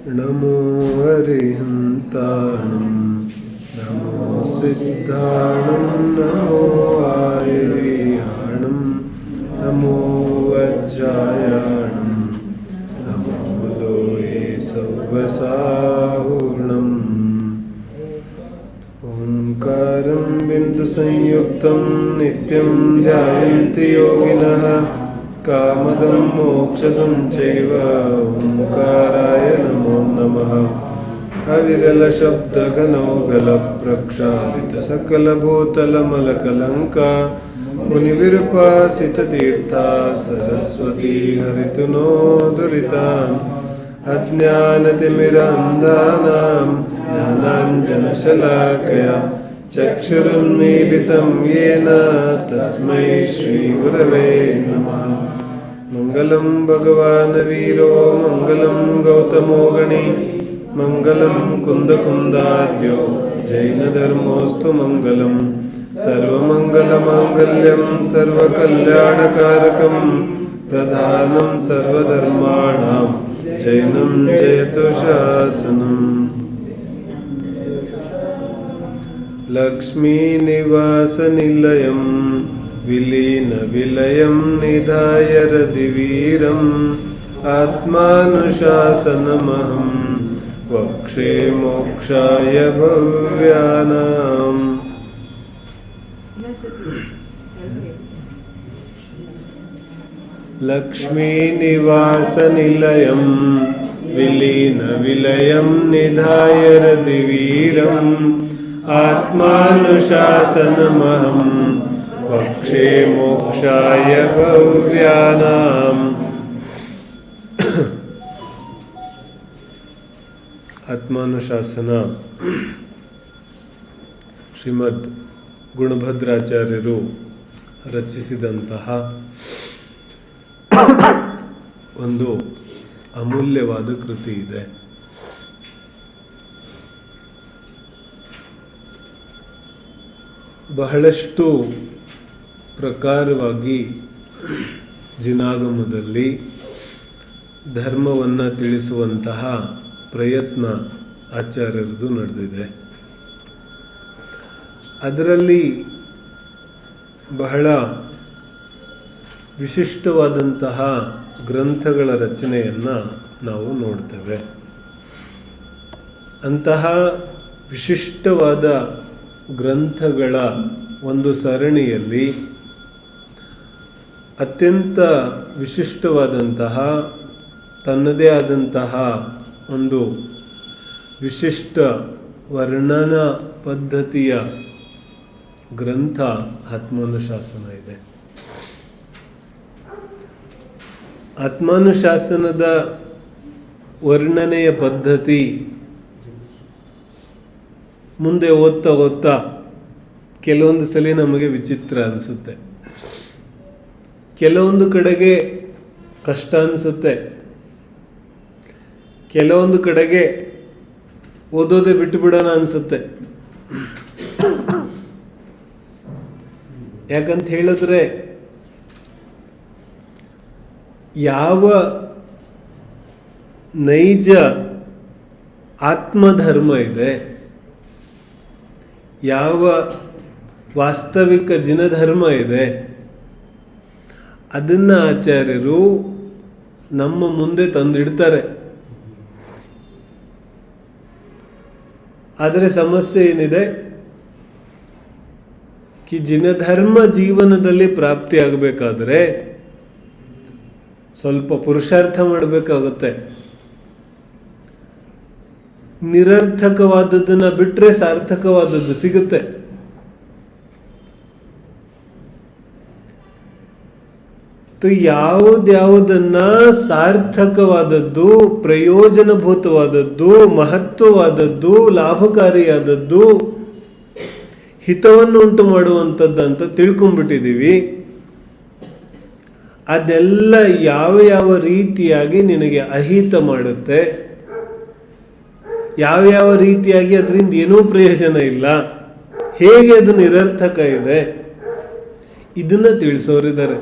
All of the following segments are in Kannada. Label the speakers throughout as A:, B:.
A: ನಮೋ ಅರಿಹಂತಾಣಂ ನಮೋ ಸಿದ್ಧಾಣಂ ನಮೋ ಆಯುರ್ಯಾಣಂ ನಮೋ ವಜ್ರಾಯಾಣಂ ನಮೋ ಲೋಯೇ ಸವ್ವಸಾಹುಣಂ ಓಂಕಾರಂ ಬಿಂದು ಸಂಯುಕ್ತಂ ನಿತ್ಯಂ ಧ್ಯಾಯಂತಿ ಯೋಗಿನಃ ಕಾಮದಂ ಮೋಕ್ಷದಂ ಚೈವ ಓಂಕಾರಾಯ ನಮೋ ನಮಃ ಅವಿರಲ ಶಬ್ದಘನೌಘಲ ಪ್ರಕ್ಷಾಲಿತ ಸಕಲ ಭೂತಲ ಮಲಕಲಂಕ ಮುನಿವಿರುಪಾಸಿತ ತೀರ್ಥ ಸರಸ್ವತಿ ಹರಿತು ನೋ ದುರಿತಾನ್ ಅಜ್ಞಾನತಿಮಿರಾಂಧಾನಾಂ ಜ್ಞಾನಾಂಜನಶಲಾಕಯ ಚಕ್ಷುರುನ್ಮೀಲಿತಂ ಯೇನ ತಸ್ಮೈ ಶ್ರೀ ಗುರವೇ ನಮಃ. ಮಂಗಲಂ ಭಗವಾನ್ ವೀರೋ ಮಂಗಲಂ ಗೌತಮೋ ಗಣಿ ಮಂಗಲಂ ಕುಂದಕುಂದಾದ್ಯೋ ಜೈನಧರ್ಮೋऽस्तु ಮಂಗಲಂ ಸರ್ವಮಂಗಲಮಾಂಗಲ್ಯಂ ಸರ್ವಕಲ್ಯಾಣಕಾರಕಂ ಪ್ರಧಾನಂ ಸರ್ವಧರ್ಮಾಣಾಂ ಜೈನಂ ಜಯತು ಶಾಸನಂ. ಲಕ್ಷ್ಮೀನಿವಾಸನಿಲಯಂ ವಿಲೀನವಿಲಯಂ ನಿಧಾಯ ರತಿವೀರಂ ಆತ್ಮಾನುಶಾಸನಮಹಂ ವಕ್ಷೇ ಮೋಕ್ಷಾಯ ಭವ್ಯಾನಾಂ. ಲಕ್ಷ್ಮೀನಿವಾಸನಿಲಯಂ ವಿಲೀನವಿಲಯಂ ನಿಧಾಯ ರತಿವೀರಂ ಆತ್ಮಾನುಶಾಸನಮಹಂ ವಕ್ಷೇ ಮೋಕ್ಷಾಯ ಭವ್ಯಾನಾಂ. ಆತ್ಮಾನುಶಾಸನ ಶ್ರೀಮದ್ ಗುಣಭದ್ರಾಚಾರ್ಯರು ರಚಿಸಿದಂತಹ ಒಂದು ಅಮೂಲ್ಯವಾದ ಕೃತಿ ಇದೆ. ಬಹಳಷ್ಟು ಪ್ರಕಾರವಾಗಿ ಜಿನಾಗಮದಲ್ಲಿ ಧರ್ಮವನ್ನು ತಿಳಿಸುವಂತಹ ಪ್ರಯತ್ನ ಆಚಾರ್ಯರದು ನಡೆದಿದೆ. ಅದರಲ್ಲಿ ಬಹಳ ವಿಶಿಷ್ಟವಾದಂತಹ ಗ್ರಂಥಗಳ ರಚನೆಯನ್ನು ನಾವು ನೋಡ್ತೇವೆ. ಅಂತಹ ವಿಶಿಷ್ಟವಾದ ಗ್ರಂಥಗಳ ಒಂದು ಸರಣಿಯಲ್ಲಿ ಅತ್ಯಂತ ವಿಶಿಷ್ಟವಾದಂತಹ ತನ್ನದೇ ಆದಂತಹ ಒಂದು ವಿಶಿಷ್ಟ ವರ್ಣನಾ ಪದ್ಧತಿಯ ಗ್ರಂಥ ಆತ್ಮಾನುಶಾಸನ ಇದೆ. ಆತ್ಮಾನುಶಾಸನದ ವರ್ಣನೆಯ ಪದ್ಧತಿ ಮುಂದೆ ಓದ್ತಾ ಓದ್ತಾ ಕೆಲವೊಂದು ಸಲ ನಮಗೆ ವಿಚಿತ್ರ ಅನಿಸುತ್ತೆ, ಕೆಲವೊಂದು ಕಡೆಗೆ ಕಷ್ಟ ಅನಿಸುತ್ತೆ, ಕೆಲವೊಂದು ಕಡೆಗೆ ಓದೋದೇ ಬಿಟ್ಟು ಬಿಡೋಣ ಅನಿಸುತ್ತೆ. ಯಾಕಂತ ಹೇಳಿದ್ರೆ ಯಾವ ನೈಜ ಆತ್ಮಧರ್ಮ ಇದೆ, ಯಾವ ವಾಸ್ತವಿಕ ಜಿನಧರ್ಮ ಇದೆ, ಅದನ್ನು ಆಚಾರ್ಯರು ನಮ್ಮ ಮುಂದೆ ತಂದಿಡ್ತಾರೆ. ಆದರೆ ಸಮಸ್ಯೆ ಏನಿದೆ, ಕಿ ಜಿನಧರ್ಮ ಜೀವನದಲ್ಲಿ ಪ್ರಾಪ್ತಿಯಾಗಬೇಕಾದ್ರೆ ಸ್ವಲ್ಪ ಪುರುಷಾರ್ಥ ಮಾಡಬೇಕಾಗುತ್ತೆ. ನಿರರ್ಥಕವಾದದ್ದನ್ನು ಬಿಟ್ಟರೆ ಸಾರ್ಥಕವಾದದ್ದು ಸಿಗುತ್ತೆ. ಯಾವುದನ್ನ ಸಾರ್ಥಕವಾದದ್ದು, ಪ್ರಯೋಜನಭೂತವಾದದ್ದು, ಮಹತ್ವವಾದದ್ದು, ಲಾಭಕಾರಿಯಾದದ್ದು, ಹಿತವನ್ನು ಉಂಟು ಮಾಡುವಂಥದ್ದಂತ ತಿಳ್ಕೊಂಡ್ಬಿಟ್ಟಿದ್ದೀವಿ. ಅದೆಲ್ಲ ಯಾವ ಯಾವ ರೀತಿಯಾಗಿ ನಿನಗೆ ಅಹಿತ ಮಾಡುತ್ತೆ, ಯಾವ ಯಾವ ರೀತಿಯಾಗಿ ಅದರಿಂದ ಏನೂ ಪ್ರಯೋಜನ ಇಲ್ಲ, ಹೇಗೆ ಅದು ನಿರರ್ಥಕ ಇದೆ, ಇದನ್ನ ತಿಳಿಸೋರಿದ್ದಾರೆ.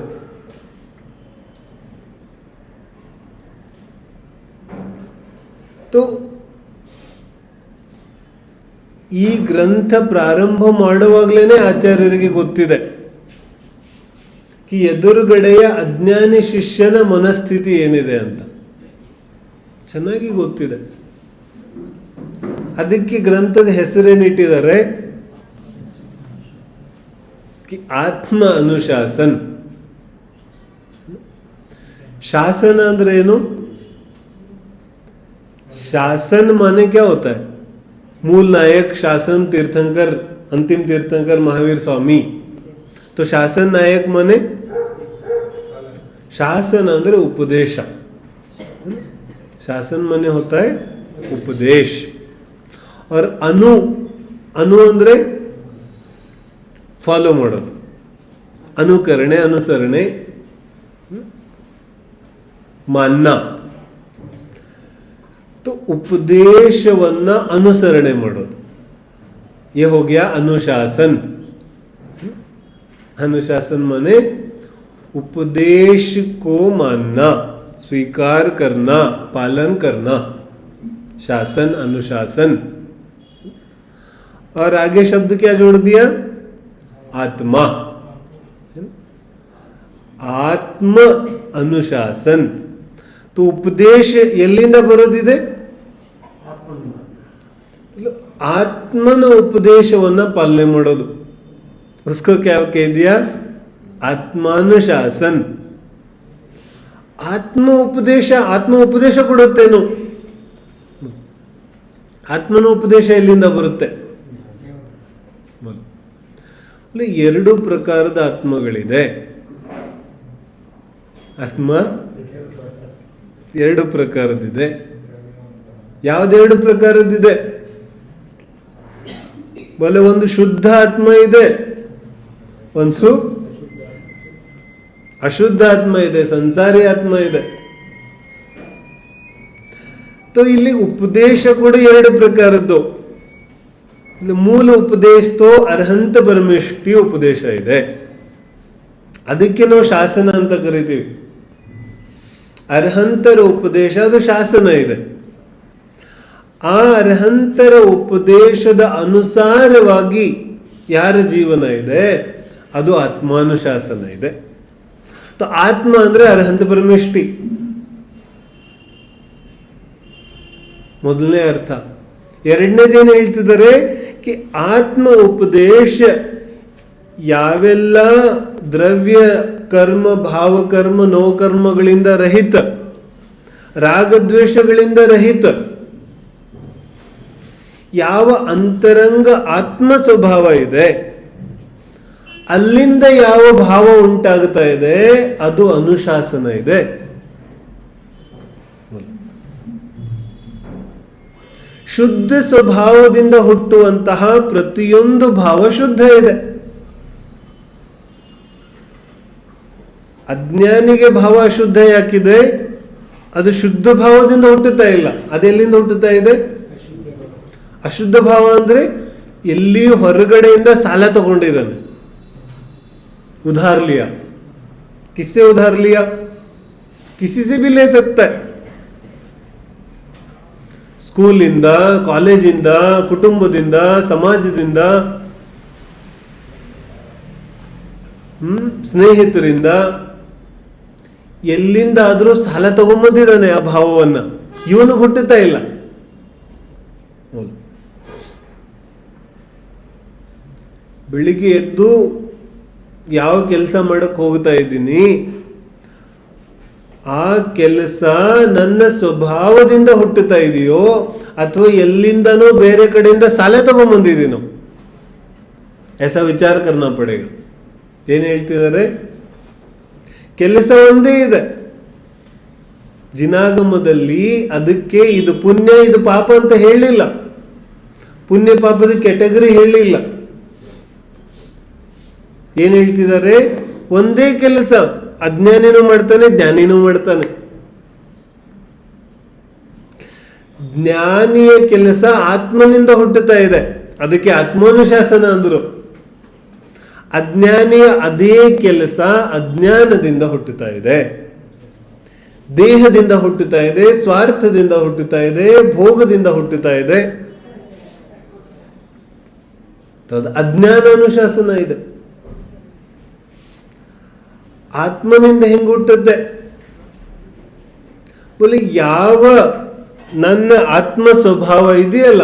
A: ತೋ ಈ ಗ್ರಂಥ ಪ್ರಾರಂಭ ಮಾಡುವಾಗಲೇ ಆಚಾರ್ಯರಿಗೆ ಗೊತ್ತಿದೆ ಈ ಎದುರುಗಡೆಯ ಅಜ್ಞಾನಿ ಶಿಷ್ಯನ ಮನಸ್ಥಿತಿ ಏನಿದೆ ಅಂತ ಚೆನ್ನಾಗಿ ಗೊತ್ತಿದೆ. ಅದಕ್ಕೆ ಗ್ರಂಥದ ಹೆಸರೇನಿಟ್ಟಿದ್ದಾರೆ, ಆತ್ಮ ಅನುಶಾಸನ್. शासन ಅಂದ್ರೆ ಏನು? शासन माने क्या होता है? मूल नायक शासन तीर्थंकर, अंतिम तीर्थंकर महावीर स्वामी. तो शासन नायक माने शासन ಅಂದ್ರೆ ಉಪದೇಶ. शासन माने होता है उपदेश. और अनु अनु ಅಂದ್ರೆ ಫಾಲೋ ಮಾಡೋದು, ಅನುಕರಣೆ, ಅನುಸರಣೆ, मानना. तो उपदेशवನ್ನ अनुसರಣೆ ಮಾಡೋದು, ये हो गया अनुशासन. अनुशासन माने उपदेश को मानना, स्वीकार करना, पालन करना. शासन, अनुशासन. और आगे शब्द क्या जोड़ दिया? आत्मा. आत्म अनुशासन. तो उपदेश ಎಲ್ಲಿಂದ ಬರೋದಿದೆ? ಆತ್ಮನ ಉಪದೇಶವನ್ನ ಪಾಲನೆ ಮಾಡೋದು. उसको क्या कह दिया? आत्मानुशासन. ಆತ್ಮ ಉಪದೇಶ ಕೊಡುತ್ತೇನು? ಆತ್ಮನ ಉಪದೇಶ ಎಲ್ಲಿಂದ ಬರುತ್ತೆ? ಎರಡು ಪ್ರಕಾರದ ಆತ್ಮಗಳಿದೆ. ಆತ್ಮ ಎರಡು ಪ್ರಕಾರದಿದೆ. ಯಾವುದೆರಡು ಪ್ರಕಾರದಿದೆ? ಬಲೆ ಒಂದು ಶುದ್ಧ ಆತ್ಮ ಇದೆ, ಒಂದು ಅಶುದ್ಧ ಆತ್ಮ ಇದೆ, ಸಂಸಾರಿ ಆತ್ಮ ಇದೆ. तो ಇಲ್ಲಿ ಉಪದೇಶ ಕೂಡ ಎರಡು ಪ್ರಕಾರದ್ದು. ಮೂಲ ಉಪದೇಶ ತೋ ಅರ್ಹಂತ ಪರಮೇಷ್ಠಿ ಉಪದೇಶ ಇದೆ, ಅದಕ್ಕೆ ನಾವು ಶಾಸನ ಅಂತ ಕರಿತೀವಿ. ಅರ್ಹಂತರ ಉಪದೇಶ ಅದು ಶಾಸನ ಇದೆ. ಆ ಅರ್ಹಂತರ ಉಪದೇಶದ ಅನುಸಾರವಾಗಿ ಯಾರ ಜೀವನ ಇದೆ ಅದು ಆತ್ಮಾನುಶಾಸನ ಇದೆ. तो ಆತ್ಮ ಅಂದ್ರೆ ಅರ್ಹಂತ ಪರಮೇಷ್ಠಿ, ಮೊದಲನೇ ಅರ್ಥ. ಎರಡನೇದೇನು ಹೇಳ್ತಿದ್ದಾರೆ ಕಿ ಆತ್ಮ ಉಪದೇಶ ಯಾವೆಲ್ಲ ದ್ರವ್ಯ ಕರ್ಮ, ಭಾವಕರ್ಮ, ನೋಕರ್ಮಗಳಿಂದ ರಹಿತ, ರಾಗದ್ವೇಷಗಳಿಂದ ರಹಿತ, ಯಾವ ಅಂತರಂಗ ಆತ್ಮ ಸ್ವಭಾವ ಇದೆ, ಅಲ್ಲಿಂದ ಯಾವ ಭಾವ ಉಂಟಾಗ್ತಾ ಇದೆ ಅದು ಅನುಶಾಸನ ಇದೆ. ಶುದ್ಧ ಸ್ವಭಾವದಿಂದ ಹುಟ್ಟುವಂತಹ ಪ್ರತಿಯೊಂದು ಭಾವ ಶುದ್ಧ ಇದೆ. ಅಜ್ಞಾನಿಗೆ ಭಾವ ಅಶುದ್ಧ ಯಾಕಿದೆ? ಅದು ಶುದ್ಧ ಭಾವದಿಂದ ಹುಟ್ಟುತ್ತಾ ಇಲ್ಲ. ಅದೆಲ್ಲಿಂದ ಹುಟ್ಟುತ್ತಾ ಇದೆ? ಅಶುದ್ಧ ಭಾವ ಅಂದ್ರೆ ಎಲ್ಲಿಯೂ ಹೊರಗಡೆಯಿಂದ ಸಾಲ ತಗೊಂಡಿದ್ದಾನೆ. उधार लिया, किससे उधार लिया? किसी से भी ले सकता है. ಸ್ಕೂಲಿಂದ, ಕಾಲೇಜಿಂದ, ಕುಟುಂಬದಿಂದ, ಸಮಾಜದಿಂದ, ಸ್ನೇಹಿತರಿಂದ, ಎಲ್ಲಿಂದಾದ್ರೂ ಸಾಲ ತಗೊಂಬಂದಿದ್ದಾನೆ ಆ ಭಾವವನ್ನ. ಇವನು ಹುಟ್ಟುತ್ತಾ ಇಲ್ಲ. ಬೆಳಿಗ್ಗೆ ಎದ್ದು ಯಾವ ಕೆಲಸ ಮಾಡಕ್ ಹೋಗ್ತಾ ಇದ್ದೀನಿ, ಆ ಕೆಲಸ ನನ್ನ ಸ್ವಭಾವದಿಂದ ಹುಟ್ಟುತ್ತಾ ಇದೆಯೋ ಅಥವಾ ಎಲ್ಲಿಂದನೋ ಬೇರೆ ಕಡೆಯಿಂದ ಸಾಲ ತಗೊಂಡ್ಬಂದಿದ್ದೀನೋ? ऐसा ವಿಚಾರ करना पड़ेगा. ಏನ್ ಹೇಳ್ತಿದ್ದಾರೆ? ಕೆಲಸ ಒಂದೇ ಇದೆ. ಜಿನಾಗಮದಲ್ಲಿ ಅದಕ್ಕೆ ಇದು ಪುಣ್ಯ ಇದು ಪಾಪ ಅಂತ ಹೇಳಿಲ್ಲ. ಪುಣ್ಯ ಪಾಪದ ಕೆಟಗರಿ ಹೇಳಿಲ್ಲ. ಏನ್ ಹೇಳ್ತಿದ್ದಾರೆ? ಒಂದೇ ಕೆಲಸ, ಅಜ್ಞಾನಿನೂ ಮಾಡ್ತಾನೆ, ಜ್ಞಾನಿನೂ ಮಾಡ್ತಾನೆ. ಜ್ಞಾನಿಯ ಕೆಲಸ ಆತ್ಮನಿಂದ ಹುಟ್ಟುತ್ತಾ ಇದೆ, ಅದಕ್ಕೆ ಆತ್ಮಾನುಶಾಸನ ಅಂದ್ರು. ಅಜ್ಞಾನಿಯ ಅದೇ ಕೆಲಸ ಅಜ್ಞಾನದಿಂದ ಹುಟ್ಟುತ್ತಾ ಇದೆ. ದೇಹದಿಂದ ಹುಟ್ಟುತ್ತಾ ಇದೆ, ಸ್ವಾರ್ಥದಿಂದ ಹುಟ್ಟುತ್ತಾ ಇದೆ, ಭೋಗದಿಂದ ಹುಟ್ಟುತ್ತಾ ಇದೆ. ಅಜ್ಞಾನ ಅನುಶಾಸನ ಇದೆ. ಆತ್ಮನಿಂದ ಹೆಂಗೆ ಹುಟ್ಟುತ್ತೆ? ಬೋಲಿ ಯಾವ ನನ್ನ ಆತ್ಮ ಸ್ವಭಾವ ಇದೆಯಲ್ಲ,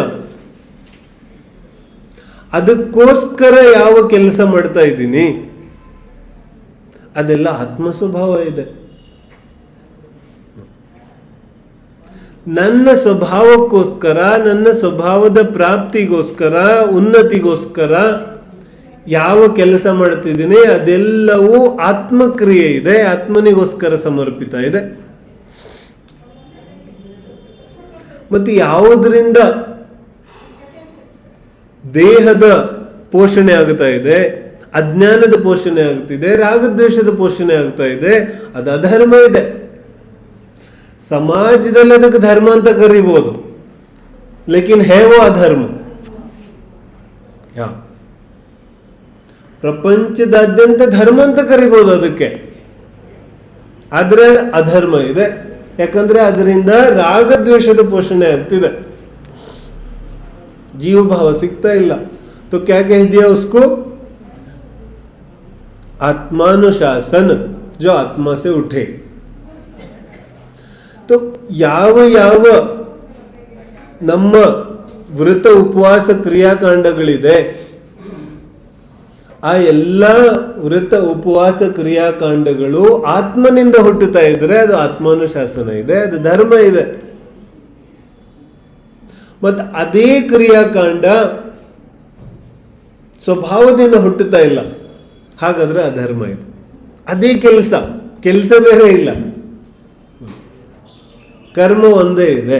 A: ಅದಕ್ಕೋಸ್ಕರ ಯಾವ ಕೆಲಸ ಮಾಡ್ತಾ ಇದ್ದೀನಿ, ಅದೆಲ್ಲ ಆತ್ಮ ಸ್ವಭಾವ ಇದೆ. ನನ್ನ ಸ್ವಭಾವಕ್ಕೋಸ್ಕರ, ನನ್ನ ಸ್ವಭಾವದ ಪ್ರಾಪ್ತಿಗೋಸ್ಕರ, ಉನ್ನತಿಗೋಸ್ಕರ ಯಾವ ಕೆಲಸ ಮಾಡ್ತಿದ್ದೀನಿ ಅದೆಲ್ಲವೂ ಆತ್ಮಕ್ರಿಯೆ ಇದೆ, ಆತ್ಮನಿಗೋಸ್ಕರ ಸಮರ್ಪಿತ ಇದೆ. ಮತ್ತು ಯಾವುದರಿಂದ ದೇಹದ ಪೋಷಣೆ ಆಗ್ತಾ ಇದೆ, ಅಜ್ಞಾನದ ಪೋಷಣೆ ಆಗ್ತಿದೆ, ರಾಗದ್ವೇಷದ ಪೋಷಣೆ ಆಗ್ತಾ ಇದೆ, ಅದು ಅಧರ್ಮ ಇದೆ. ಸಮಾಜದಲ್ಲಿ ಅದಕ್ಕೆ ಧರ್ಮ ಅಂತ ಕರಿಬಹುದು, ಲೇಕಿನ್ ಹೇವೋ ಅಧರ್ಮ. ಪ್ರಪಂಚದಾದ್ಯಂತ ಧರ್ಮ ಅಂತ ಕರಿಬಹುದು ಅದಕ್ಕೆ, ಆದ್ರೆ ಅಧರ್ಮ ಇದೆ. ಯಾಕಂದ್ರೆ ಅದರಿಂದ ರಾಗದ್ವೇಷದ ಪೋಷಣೆ ಆಗ್ತಿದೆ, जीव भाव सिखता ಇಲ್ಲ. तो क्या कह दिया उसको? आत्मानुशासन, जो आत्मा से उठे. तो ಯಾವ ಯಾವ ನಮ್ಮ ವ್ರತ ಉಪವಾಸ ಕ್ರಿಯಾಕಾಂಡಗಳಿದೆ, ಆ ಎಲ್ಲ ವ್ರತ ಉಪವಾಸ ಕ್ರಿಯಾಕಾಂಡಗಳು ಆತ್ಮನಿಂದ ಹುಟ್ಟುತ್ತಾ ಇದ್ರೆ ಅದು ಆತ್ಮಾನುಶಾಸನ ಇದೆ, ಅದು ಧರ್ಮ ಇದೆ. ಮತ್ತು ಅದೇ ಕ್ರಿಯಾಕಾಂಡ ಸ್ವಭಾವದಿಂದ ಹುಟ್ಟುತ್ತಾ ಇಲ್ಲ, ಹಾಗಾದ್ರೆ ಅಧರ್ಮ ಇದೆ. ಅದೇ ಕೆಲಸ ಬೇರೆ ಇಲ್ಲ, ಕರ್ಮ ಒಂದೇ ಇದೆ.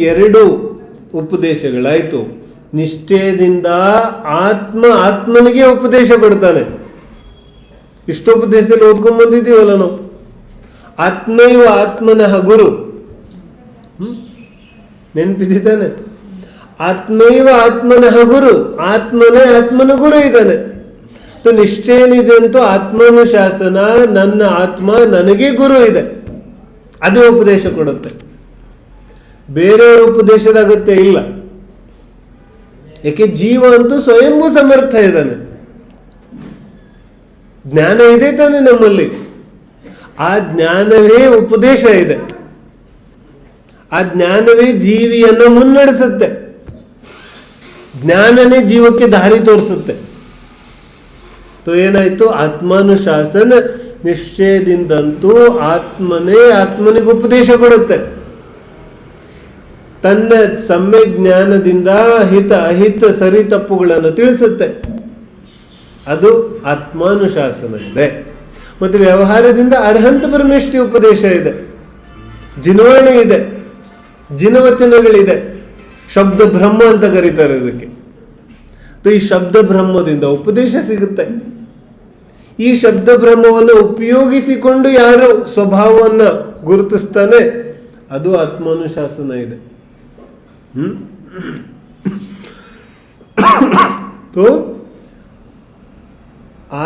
A: ಎರಡು ಉಪದೇಶಗಳಾಯ್ತು. ನಿಷ್ಠೆಯಿಂದ ಆತ್ಮನಿಗೆ ಉಪದೇಶ ಕೊಡ್ತಾನೆ. ಇಷ್ಟು ಉಪದೇಶದಲ್ಲಿ ಓದ್ಕೊಂಡ್ ಬಂದಿದ್ದೀವಲ್ಲ ನಾವು. ಆತ್ಮೈವ ಆತ್ಮನಃ ಗುರು, ನೆನಪಿದ್ದಾನೆ? ಆತ್ಮೈವ ಆತ್ಮನಃ ಗುರು, ಆತ್ಮನೇ ಆತ್ಮನ ಗುರು ಇದ್ದಾನೆ. ನಿಷ್ಠೆ ಏನಿದೆ ಅಂತೂ ಆತ್ಮಾನುಶಾಸನ, ನನ್ನ ಆತ್ಮ ನನಗೆ ಗುರು ಇದೆ, ಅದು ಉಪದೇಶ ಕೊಡುತ್ತೆ. ಬೇರೆಯವರ ಉಪದೇಶದ ಅಗತ್ಯ ಇಲ್ಲ. ಯಾಕೆ ಜೀವ ಅಂತೂ ಸ್ವಯಂಭೂ ಸಮರ್ಥ ಇದ್ದಾನೆ. ಜ್ಞಾನ ಇದೆ ತಾನೆ ನಮ್ಮಲ್ಲಿ, ಆ ಜ್ಞಾನವೇ ಉಪದೇಶ ಇದೆ. ಆ ಜ್ಞಾನವೇ ಜೀವಿಯನ್ನು ಮುನ್ನಡೆಸುತ್ತೆ, ಜ್ಞಾನನೇ ಜೀವಕ್ಕೆ ದಾರಿ ತೋರಿಸುತ್ತೆ. ಏನಾಯ್ತು? ಆತ್ಮಾನುಶಾಸನ, ನಿಶ್ಚಯದಿಂದಂತೂ ಆತ್ಮನೇ ಆತ್ಮನಿಗೆ ಉಪದೇಶ ಕೊಡುತ್ತೆ. ತನ್ನ ಸಮ್ಯಕ್ ಜ್ಞಾನದಿಂದ ಹಿತ ಅಹಿತ ಸರಿ ತಪ್ಪುಗಳನ್ನು ತಿಳಿಸುತ್ತೆ. ಅದು ಆತ್ಮಾನುಶಾಸನ ಇದೆ. ಮತ್ತು ವ್ಯವಹಾರದಿಂದ ಅರ್ಹಂತ ಪರಮೇಷ್ಠಿ ಉಪದೇಶ ಇದೆ, ಜಿನವಣೆ ಇದೆ, ಜಿನವಚನಗಳಿದೆ, ಶಬ್ದ ಬ್ರಹ್ಮ ಅಂತ ಕರೀತಾರೆ ಅದಕ್ಕೆ. ಈ ಶಬ್ದ ಬ್ರಹ್ಮದಿಂದ ಉಪದೇಶ ಸಿಗುತ್ತೆ. ಈ ಶಬ್ದ ಬ್ರಹ್ಮವನ್ನು ಉಪಯೋಗಿಸಿಕೊಂಡು ಯಾರು ಸ್ವಭಾವವನ್ನು ಗುರುತಿಸ್ತಾನೆ, ಅದು ಆತ್ಮಾನುಶಾಸನ ಇದೆ.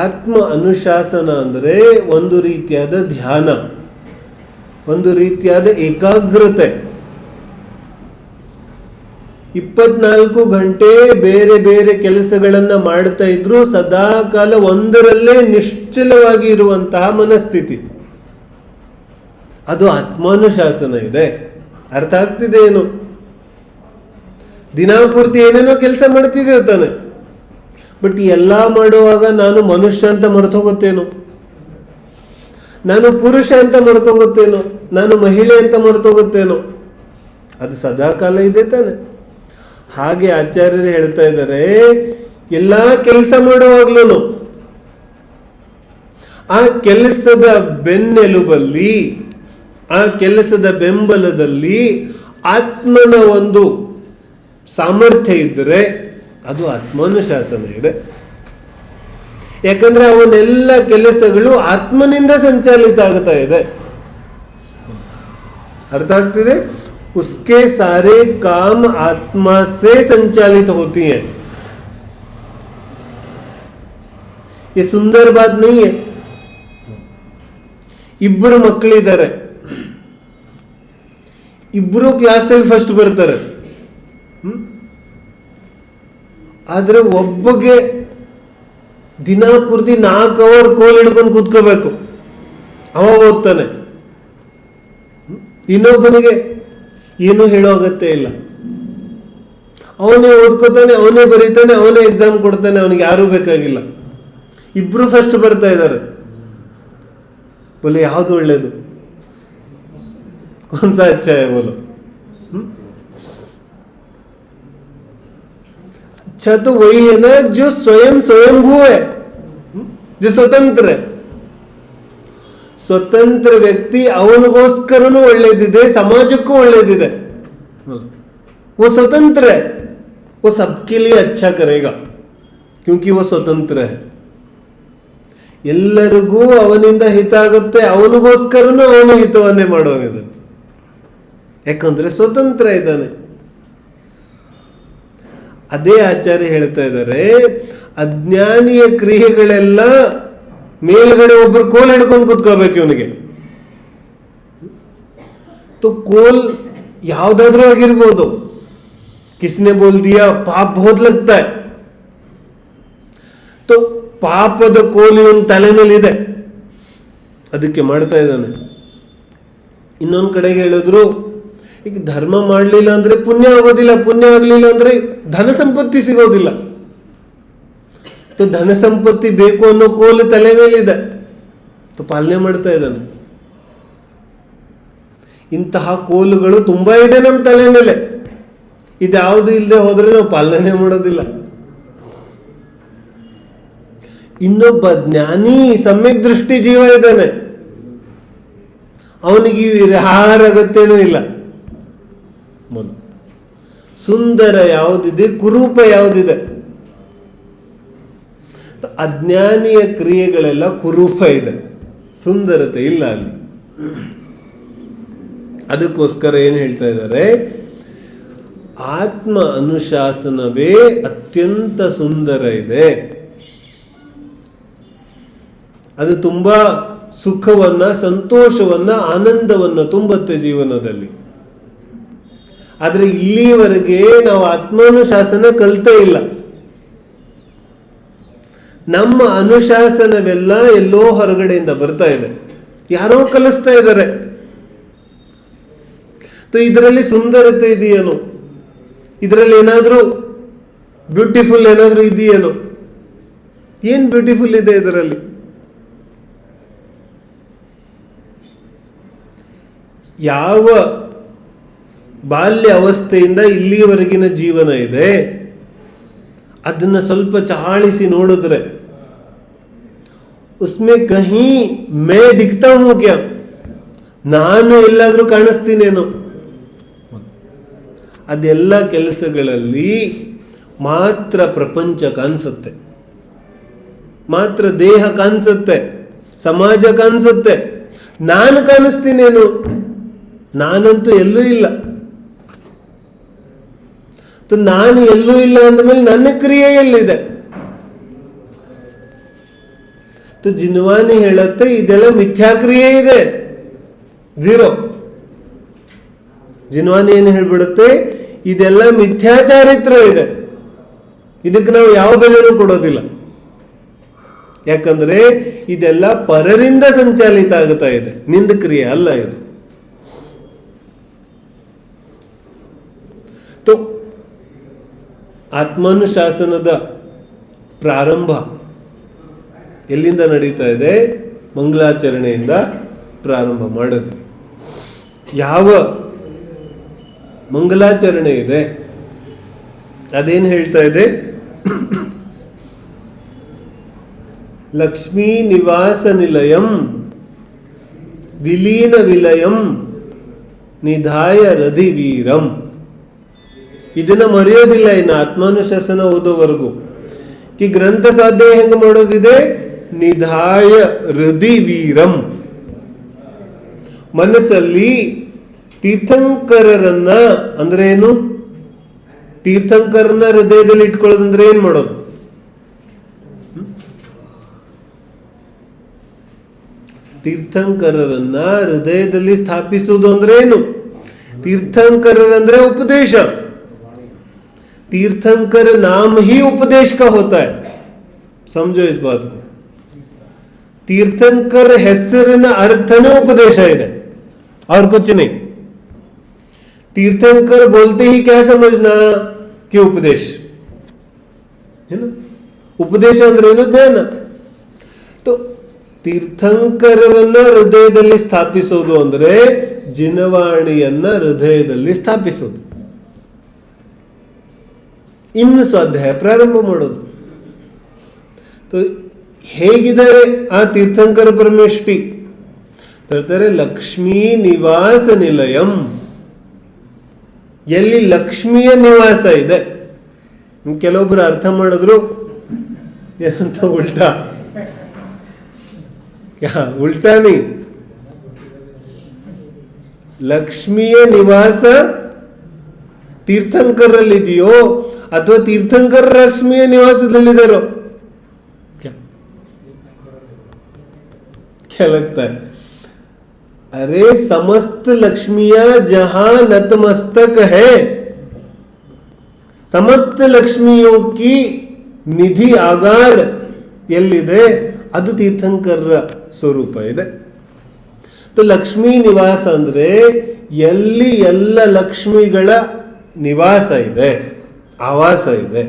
A: ಆತ್ಮ ಅನುಶಾಸನ ಅಂದರೆ ಒಂದು ರೀತಿಯಾದ ಧ್ಯಾನ, ಒಂದು ರೀತಿಯಾದ ಏಕಾಗ್ರತೆ. 24 ಗಂಟೆ ಬೇರೆ ಬೇರೆ ಕೆಲಸಗಳನ್ನ ಮಾಡ್ತಾ ಇದ್ರು ಸದಾ ಕಾಲ ಒಂದರಲ್ಲೇ ನಿಶ್ಚಲವಾಗಿ ಇರುವಂತಹ ಮನಸ್ಥಿತಿ, ಅದು ಆತ್ಮಾನುಶಾಸನ ಇದೆ. ಅರ್ಥ ಆಗ್ತಿದೆ ಏನು? ದಿನಾಪೂರ್ತಿ ಏನೇನೋ ಕೆಲಸ ಮಾಡ್ತಿದ್ದೇವೆ ತಾನೆ, ಬಟ್ ಎಲ್ಲ ಮಾಡುವಾಗ ನಾನು ಮನುಷ್ಯ ಅಂತ ಮರೆತೋಗುತ್ತೇನೋ, ನಾನು ಪುರುಷ ಅಂತ ಮರೆತೋಗುತ್ತೇನೋ, ನಾನು ಮಹಿಳೆ ಅಂತ ಮರೆತೋಗುತ್ತೇನೋ, ಅದು ಸದಾ ಕಾಲ ಇದೆ ತಾನೆ. ಹಾಗೆ ಆಚಾರ್ಯರು ಹೇಳ್ತಾ ಇದ್ದಾರೆ, ಎಲ್ಲ ಕೆಲಸ ಮಾಡುವಾಗ್ಲೂ ಆ ಕೆಲಸದ ಬೆನ್ನೆಲುಬಲ್ಲಿ, ಆ ಕೆಲಸದ ಬೆಂಬಲದಲ್ಲಿ ಆತ್ಮನ ಒಂದು ಸಾಮರ್ಥ್ಯ ಇದ್ದರೆ ಅದು ಆತ್ಮಾನುಶಾಸನ ಇದೆ. ಯಾಕಂದ್ರೆ ಅವನೆಲ್ಲ ಕೆಲಸಗಳು ಆತ್ಮನಿಂದ ಸಂಚಾಲಿತ ಆಗ್ತಾ ಇದೆ. ಅರ್ಥ ಆಗ್ತಿದೆ? उसके सारे काम आत्मा से संचालित होती हैं. ये सुंदर बात नहीं है. ಇಬ್ಬರು ಮಕ್ಕಳಿದ್ದಾರೆ, ಇಬ್ಬರು ಕ್ಲಾಸಲ್ಲಿ ಫಸ್ಟ್ ಬರ್ತಾರೆ. ಆದ್ರೆ ಒಬ್ಬಗೆ ದಿನ ಪೂರ್ತಿ 4 ಅವರ್ ಕೋಲ್ ಹಿಡ್ಕೊಂಡು ಕೂತ್ಕೋಬೇಕು, ಅವ ಓದ್ತಾನೆ. ಇನ್ನೊಬ್ಬನಿಗೆ ಏನೂ ಹೇಳೋ ಅಗತ್ಯ ಇಲ್ಲ, ಅವನೇ ಓದ್ಕೋತಾನೆ, ಅವನೇ ಬರೀತಾನೆ, ಅವನೇ ಎಕ್ಸಾಮ್ ಕೊಡ್ತಾನೆ, ಅವನಿಗೆ ಯಾರೂ ಬೇಕಾಗಿಲ್ಲ. ಇಬ್ರು ಫಸ್ಟ್ ಬರ್ತಾ ಇದ್ದಾರೆ. ಬೋಲೆ ಯಾವುದು ಒಳ್ಳೇದು? ಕೌನ್ಸಾ ಅಚ್ಚಾ ಹೈ ಬೋಲೋ? अच्छा तो वही है ना जो स्वयंभू है, जो स्वतंत्र है. ಸ್ವತಂತ್ರ ವ್ಯಕ್ತಿ ಅವನಿಗೋಸ್ಕರನೂ ಒಳ್ಳೇದಿದೆ, ಸಮಾಜಕ್ಕೂ ಒಳ್ಳೇದಿದೆ. वो स्वतंत्र है, वो सबके लिए अच्छा करेगा क्योंकि वो स्वतंत्र है. ಎಲ್ಲರಿಗೂ ಅವನಿಂದ ಹಿತ ಆಗುತ್ತೆ, ಅವನಿಗೋಸ್ಕರನೂ ಅವನು ಹಿತವನ್ನೇ ಮಾಡೋನಿದ್ದಾನೆ, ಯಾಕಂದ್ರೆ ಸ್ವತಂತ್ರ ಇದ್ದಾನೆ. ಅದೇ ಆಚಾರ್ಯ ಹೇಳ್ತಾ ಇದ್ದಾರೆ, ಅಜ್ಞಾನಿಯ ಕ್ರಿಯೆಗಳೆಲ್ಲ ಮೇಲ್ಗಡೆ ಒಬ್ರು ಕೋಲ್ ಹಿಡ್ಕೊಂಡು ಕೂತ್ಕೋಬೇಕು ಇವನಿಗೆ. ಕೋಲ್ ಯಾವ್ದಾದ್ರೂ ಆಗಿರ್ಬೋದು. ಕಿಸ್ನೆ ಬೋಲ್ ದಿಯಾ ಪಾಪ ಬಹುತ್ ಲಗ್ತಾ ಹೈ, ತೋ ಪಾಪದ ಕೋಲು ಇವನ್ ತಲೆ ಮೇಲಿದೆ, ಅದಕ್ಕೆ ಮಾಡ್ತಾ ಇದ್ದಾನೆ. ಇನ್ನೊಂದು ಕಡೆಗೆ ಹೇಳಿದ್ರು, ಈಗ ಧರ್ಮ ಮಾಡಲಿಲ್ಲ ಅಂದ್ರೆ ಪುಣ್ಯ ಆಗೋದಿಲ್ಲ, ಪುಣ್ಯ ಆಗಲಿಲ್ಲ ಅಂದ್ರೆ ಧನ ಸಂಪತ್ತಿ ಸಿಗೋದಿಲ್ಲ. ಧನ ಸಂಪತ್ತಿ ಬೇಕು ಅನ್ನೋ ಕೋಲು ತಲೆ ಮೇಲಿದೆ, ಪಾಲನೆ ಮಾಡ್ತಾ ಇದ್ದಾನೆ. ಇಂತಹ ಕೋಲುಗಳು ತುಂಬಾ ಇದೆ ನಮ್ಮ ತಲೆ ಮೇಲೆ. ಇದ್ಯಾವುದು ಇಲ್ಲದೆ ಹೋದ್ರೆ ನಾವು ಪಾಲನೆ ಮಾಡೋದಿಲ್ಲ. ಇನ್ನೊಬ್ಬ ಜ್ಞಾನಿ ಸಮ್ಯಕ್ ದೃಷ್ಟಿ ಜೀವ ಇದ್ದಾನೆ, ಅವನಿಗೆ ಯಾರ ಅಗತ್ಯನೂ ಇಲ್ಲ. ಸುಂದರ ಯಾವುದಿದೆ, ಕುರೂಪ ಯಾವುದಿದೆ. ಅಜ್ಞಾನಿಯ ಕ್ರಿಯೆಗಳೆಲ್ಲ ಕುರೂಪ ಇದೆ, ಸುಂದರತೆ ಇಲ್ಲ ಅಲ್ಲಿ. ಅದಕ್ಕೋಸ್ಕರ ಏನು ಹೇಳ್ತಾ ಇದ್ದಾರೆ, ಆತ್ಮ ಅನುಶಾಸನವೇ ಅತ್ಯಂತ ಸುಂದರ ಇದೆ. ಅದು ತುಂಬಾ ಸುಖವನ್ನ, ಸಂತೋಷವನ್ನ, ಆನಂದವನ್ನ ತುಂಬುತ್ತೆ ಜೀವನದಲ್ಲಿ. ಆದ್ರೆ ಇಲ್ಲಿವರೆಗೆ ನಾವು ಆತ್ಮಾನುಶಾಸನ ಕಲ್ತೇ ಇಲ್ಲ. ನಮ್ಮ ಅನುಶಾಸನವೆಲ್ಲ ಎಲ್ಲೋ ಹೊರಗಡೆಯಿಂದ ಬರ್ತಾ ಇದೆ, ಯಾರೋ ಕಲಿಸ್ತಾ ಇದ್ದಾರೆ. ಇದರಲ್ಲಿ ಸುಂದರತೆ ಇದೆಯೇನೋ, ಇದರಲ್ಲಿ ಏನಾದ್ರೂ ಬ್ಯೂಟಿಫುಲ್ ಏನಾದ್ರೂ ಇದೆಯೇನೋ? ಏನ್ ಬ್ಯೂಟಿಫುಲ್ ಇದೆ ಇದರಲ್ಲಿ? ಯಾವ ಬಾಲ್ಯ ಅವಸ್ಥೆಯಿಂದ ಇಲ್ಲಿಯವರೆಗಿನ ಜೀವನ ಇದೆ, ಅದನ್ನ ಸ್ವಲ್ಪ ಚಾಳಿಸಿ ನೋಡಿದ್ರೆ ಉಸ್ಮೆ ಕಹೀ ಮೇ ದಿಕ್ತಾ ಹೂ ಕ್ಯಾ, ನಾನು ಎಲ್ಲಾದ್ರೂ ಕಾಣಿಸ್ತೀನೇನೋ? ಅದೆಲ್ಲ ಕೆಲಸಗಳಲ್ಲಿ ಮಾತ್ರ ಪ್ರಪಂಚ ಕಾಣಿಸುತ್ತೆ, ಮಾತ್ರ ದೇಹ ಕಾಣಿಸುತ್ತೆ, ಸಮಾಜ ಕಾಣಿಸುತ್ತೆ. ನಾನು ಕಾಣಿಸ್ತೀನೇನು? ನಾನಂತೂ ಎಲ್ಲೂ ಇಲ್ಲ. ನಾನು ಎಲ್ಲೂ ಇಲ್ಲ ಅಂದಮೇಲೆ ನನ್ನ ಕ್ರಿಯೆ ಎಲ್ಲಿದೆ? ಜಿನ್ವಾನಿ ಹೇಳತ್ತೆ ಇದೆಲ್ಲ ಮಿಥ್ಯಾಕ್ರಿಯೆ ಇದೆ, ಝೀರೋ. ಜಿನ್ವಾನಿ ಏನು ಹೇಳ್ಬಿಡುತ್ತೆ, ಇದೆಲ್ಲ ಮಿಥ್ಯಾಚಾರಿತ್ರ ಇದೆ, ಇದಕ್ಕೆ ನಾವು ಯಾವ ಬೆಲೆನೂ ಕೊಡೋದಿಲ್ಲ. ಯಾಕಂದ್ರೆ ಇದೆಲ್ಲ ಪರರಿಂದ ಸಂಚಾಲಿತ ಆಗ್ತಾ ಇದೆ, ನಿಂದ ಕ್ರಿಯೆ ಅಲ್ಲ ಇದು. ಆತ್ಮಾನುಶಾಸನದ ಪ್ರಾರಂಭ ಎಲ್ಲಿಂದ ನಡೀತಾ ಇದೆ? ಮಂಗಲಾಚರಣೆಯಿಂದ ಪ್ರಾರಂಭ ಮಾಡಿದ್ವಿ. ಯಾವ ಮಂಗಲಾಚರಣೆ ಇದೆ ಅದೇನು ಹೇಳ್ತಾ ಇದೆ? ಲಕ್ಷ್ಮೀ ನಿವಾಸ ನಿಲಯಂ ವಿಲೀನ ವಿಲಯಂ ನಿಧಾಯ ರಧಿವೀರಂ. ಇದನ್ನ ಮರೆಯೋದಿಲ್ಲ ಇನ್ನು ಆತ್ಮಾನುಶಾಸನ ಓದೋವರೆಗೂ. ಈ ಗ್ರಂಥ ಸಾಧ್ಯ ಹೆಂಗೆ ಮಾಡೋದಿದೆ? ನಿಧಾಯ ಹೃದಿವೀರಂ. ಮನಸ್ಸಲ್ಲಿ ತೀರ್ಥಂಕರರನ್ನ ಅಂದ್ರೆ ಏನು? ತೀರ್ಥಂಕರನ್ನ ಹೃದಯದಲ್ಲಿ ಇಟ್ಕೊಳ್ಳೋದಂದ್ರೆ ಏನ್ ಮಾಡೋದು? ತೀರ್ಥಂಕರರನ್ನ ಹೃದಯದಲ್ಲಿ ಸ್ಥಾಪಿಸುವುದು ಅಂದ್ರೆ ಏನು? तीर्थंकर उपदेश, तीर्थंकर नाम ही उपदेश का होता है, समझो इस बात को. तीर्थंकर ಹೆಸರಿನ ಅರ್ಥನೇ ಉಪದೇಶ ಇದೆ, और कुछ नहीं. तीर्थंकर बोलते ही क्या समझना कि उपदेश है ना. उपदेश ಅಂದ್ರೆ ಏನು? ಜ್ಞಾನ. तो ತೀರ್ಥಂಕರರನ್ನ ಹೃದಯದಲ್ಲಿ ಸ್ಥಾಪಿಸೋದು ಅಂದ್ರೆ ಜಿನವಾಣಿಯನ್ನ ಹೃದಯದಲ್ಲಿ ಸ್ಥಾಪಿಸೋದು, ಇನ್ನು ಸ್ವಾಧ್ಯಾಯ ಪ್ರಾರಂಭ ಮಾಡೋದು. ಹೇಗಿದ್ದಾರೆ ಆ ತೀರ್ಥಂಕರ ಪರಮೇಷ್ಠಿ? ಹೇಳ್ತಾರೆ ಲಕ್ಷ್ಮೀ ನಿವಾಸ ನಿಲಯಂ, ಎಲ್ಲಿ ಲಕ್ಷ್ಮಿಯ ನಿವಾಸ ಇದೆ. ಕೆಲವೊಬ್ರು ಅರ್ಥ ಮಾಡಿದ್ರು ಏನಂತ, ಉಲ್ಟಾ ಉಲ್ಟಾ ನೀ ಲಕ್ಷ್ಮಿಯ ನಿವಾಸ ತೀರ್ಥಂಕರಲ್ಲಿದೆಯೋ ಅಥವಾ ತೀರ್ಥಂಕರ ಲಕ್ಷ್ಮಿಯ ನಿವಾಸದಲ್ಲಿದ್ದಾರೋ? क्या लगता है? अरे समस्त लक्ष्मियां जहां नतमस्तक है, समस्त लक्ष्मियों की निधि आगार ಎಲ್ಲಿದೆ ಅದು ತೀರ್ಥಂಕರ ಸ್ವರೂಪ ಇದೆ. ಲಕ್ಷ್ಮೀ ನಿವಾಸ ಅಂದ್ರೆ ಎಲ್ಲಿ ಎಲ್ಲ ಲಕ್ಷ್ಮಿಗಳ ನಿವಾಸ ಇದೆ, ಆವಾಸ ಇದೆ.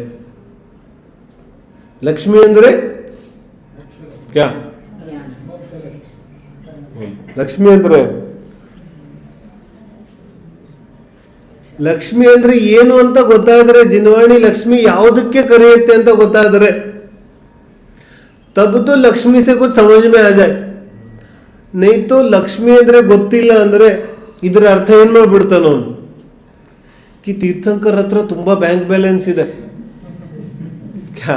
A: ಲಕ್ಷ್ಮಿ ಅಂದ್ರೆ ಕ್ಯಾ? ಲಕ್ಷ್ಮಿ ಅಂದ್ರೆ ಲಕ್ಷ್ಮಿ ಅಂದ್ರೆ ಏನು ಅಂತ ಗೊತ್ತಾದ್ರೆ, ಜಿನವಾಣಿ ಲಕ್ಷ್ಮಿ ಯಾವುದಕ್ಕೆ ಕರೆಯುತ್ತೆ ಅಂತ ಗೊತ್ತಾದ್ರೆ तब तो लक्ष्मी से कुछ समझ में आ जाए. नहीं तो ಲಕ್ಷ್ಮಿ ಅಂದ್ರೆ ಗೊತ್ತಿಲ್ಲ ಅಂದ್ರೆ ಇದರ ಅರ್ಥ ಏನ್ ಮಾಡ್ಬಿಡ್ತಾನ ಅವನು, ಕಿ ತೀರ್ಥಂಕರ್ ಹತ್ರ ತುಂಬಾ ಬ್ಯಾಂಕ್ ಬ್ಯಾಲೆನ್ಸ್ ಇದೆ. ಕ್ಯಾ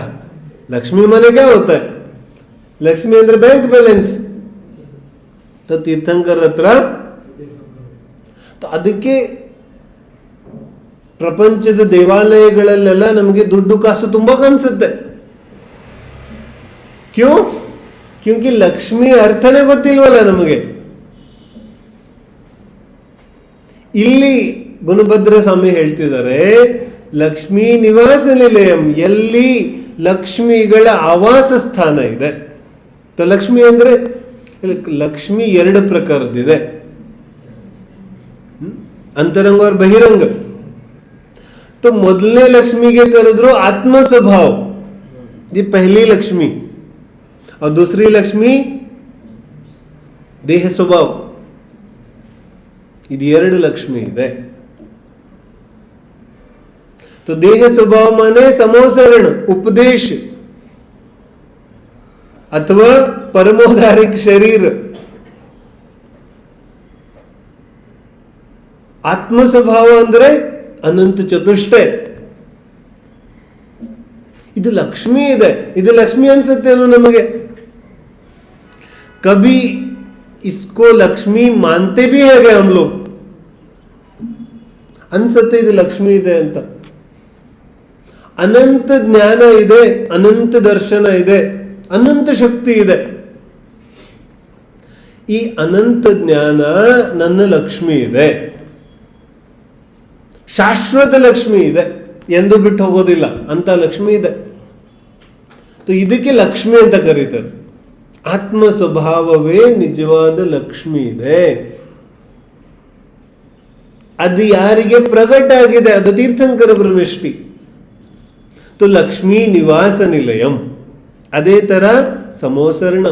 A: ಲಕ್ಷ್ಮಿ ಮನೆ ಕ್ಯಾ ಹೋತಾ ಹೈ? ಲಕ್ಷ್ಮಿ ಅಂದ್ರೆ ಬ್ಯಾಂಕ್ ಬ್ಯಾಲೆನ್ಸ್. ತೀರ್ಥಂಕರ್ ಹತ್ರ ಅದಕ್ಕೆ ಪ್ರಪಂಚದ ದೇವಾಲಯಗಳಲ್ಲೆಲ್ಲ ನಮಗೆ ದುಡ್ಡು ಕಾಸು ತುಂಬಾ ಕಾಣಿಸುತ್ತೆ. क्यों? क्योंकि लक्ष्मी ಅರ್ಥನೇ ಗೊತ್ತಿಲ್ವಲ್ಲ ನಮಗೆ. ಇಲ್ಲಿ ಗುಣಭದ್ರ ಸ್ವಾಮಿ ಹೇಳ್ತಿದ್ದಾರೆ ಲಕ್ಷ್ಮೀ ನಿವಾಸ ನಿಲಯಂ, ಎಲ್ಲಿ ಲಕ್ಷ್ಮಿಗಳ ಆವಾಸ ಸ್ಥಾನ ಇದೆ. ಲಕ್ಷ್ಮಿ ಅಂದ್ರೆ ಲಕ್ಷ್ಮಿ ಎರಡು ಪ್ರಕಾರದಿದೆ, ಅಂತರಂಗ और ಬಹಿರಂಗ. तो ಮೊದಲನೇ ಲಕ್ಷ್ಮಿಗೆ ಕರೆದ್ರು ಆತ್ಮ ಸ್ವಭಾವ, ये पहली लक्ष्मी, और दूसरी लक्ष्मी देह स्वभाव. ಇದು ಎರಡು ಲಕ್ಷ್ಮಿ ಇದೆ. तो देह स्वभाव माने समोसरण, उपदेश अथवा परमोधारिक शरीर. ಆತ್ಮ ಸ್ವಭಾವ ಅಂದ್ರೆ ಅನಂತ ಚತುಷ್ಟಯ. ಇದು ಲಕ್ಷ್ಮಿ ಇದೆ, ಇದು ಲಕ್ಷ್ಮಿ ಅನ್ಸುತ್ತೇನೋ ನಮಗೆ. कभी इसको लक्ष्मी मानते भी है हम लोग, ಅನ್ಸುತ್ತೆ ಇದು ಲಕ್ಷ್ಮಿ ಇದೆ ಅಂತ. ಅನಂತ ಜ್ಞಾನ ಇದೆ, ಅನಂತ ದರ್ಶನ ಇದೆ, ಅನಂತ ಶಕ್ತಿ ಇದೆ. ಈ ಅನಂತ ಜ್ಞಾನ ನನ್ನ ಲಕ್ಷ್ಮಿ ಇದೆ, ಶಾಶ್ವತ ಲಕ್ಷ್ಮಿ ಇದೆ, ಎಂದು ಬಿಟ್ಟು ಹೋಗೋದಿಲ್ಲ ಅಂತ ಲಕ್ಷ್ಮಿ ಇದೆ. ಇದಕ್ಕೆ ಲಕ್ಷ್ಮಿ ಅಂತ ಕರೀತಾರೆ. ಆತ್ಮ ಸ್ವಭಾವವೇ ನಿಜವಾದ ಲಕ್ಷ್ಮಿ ಇದೆ. ಅದು ಯಾರಿಗೆ ಪ್ರಕಟ ಆಗಿದೆ ಅದು ತೀರ್ಥಂಕರ ಪರಮೇಷ್ಠಿ. ಲಕ್ಷ್ಮೀ ನಿವಾಸ ನಿಲಯಂ. ಅದೇ ತರ ಸಮೋಸರಣ,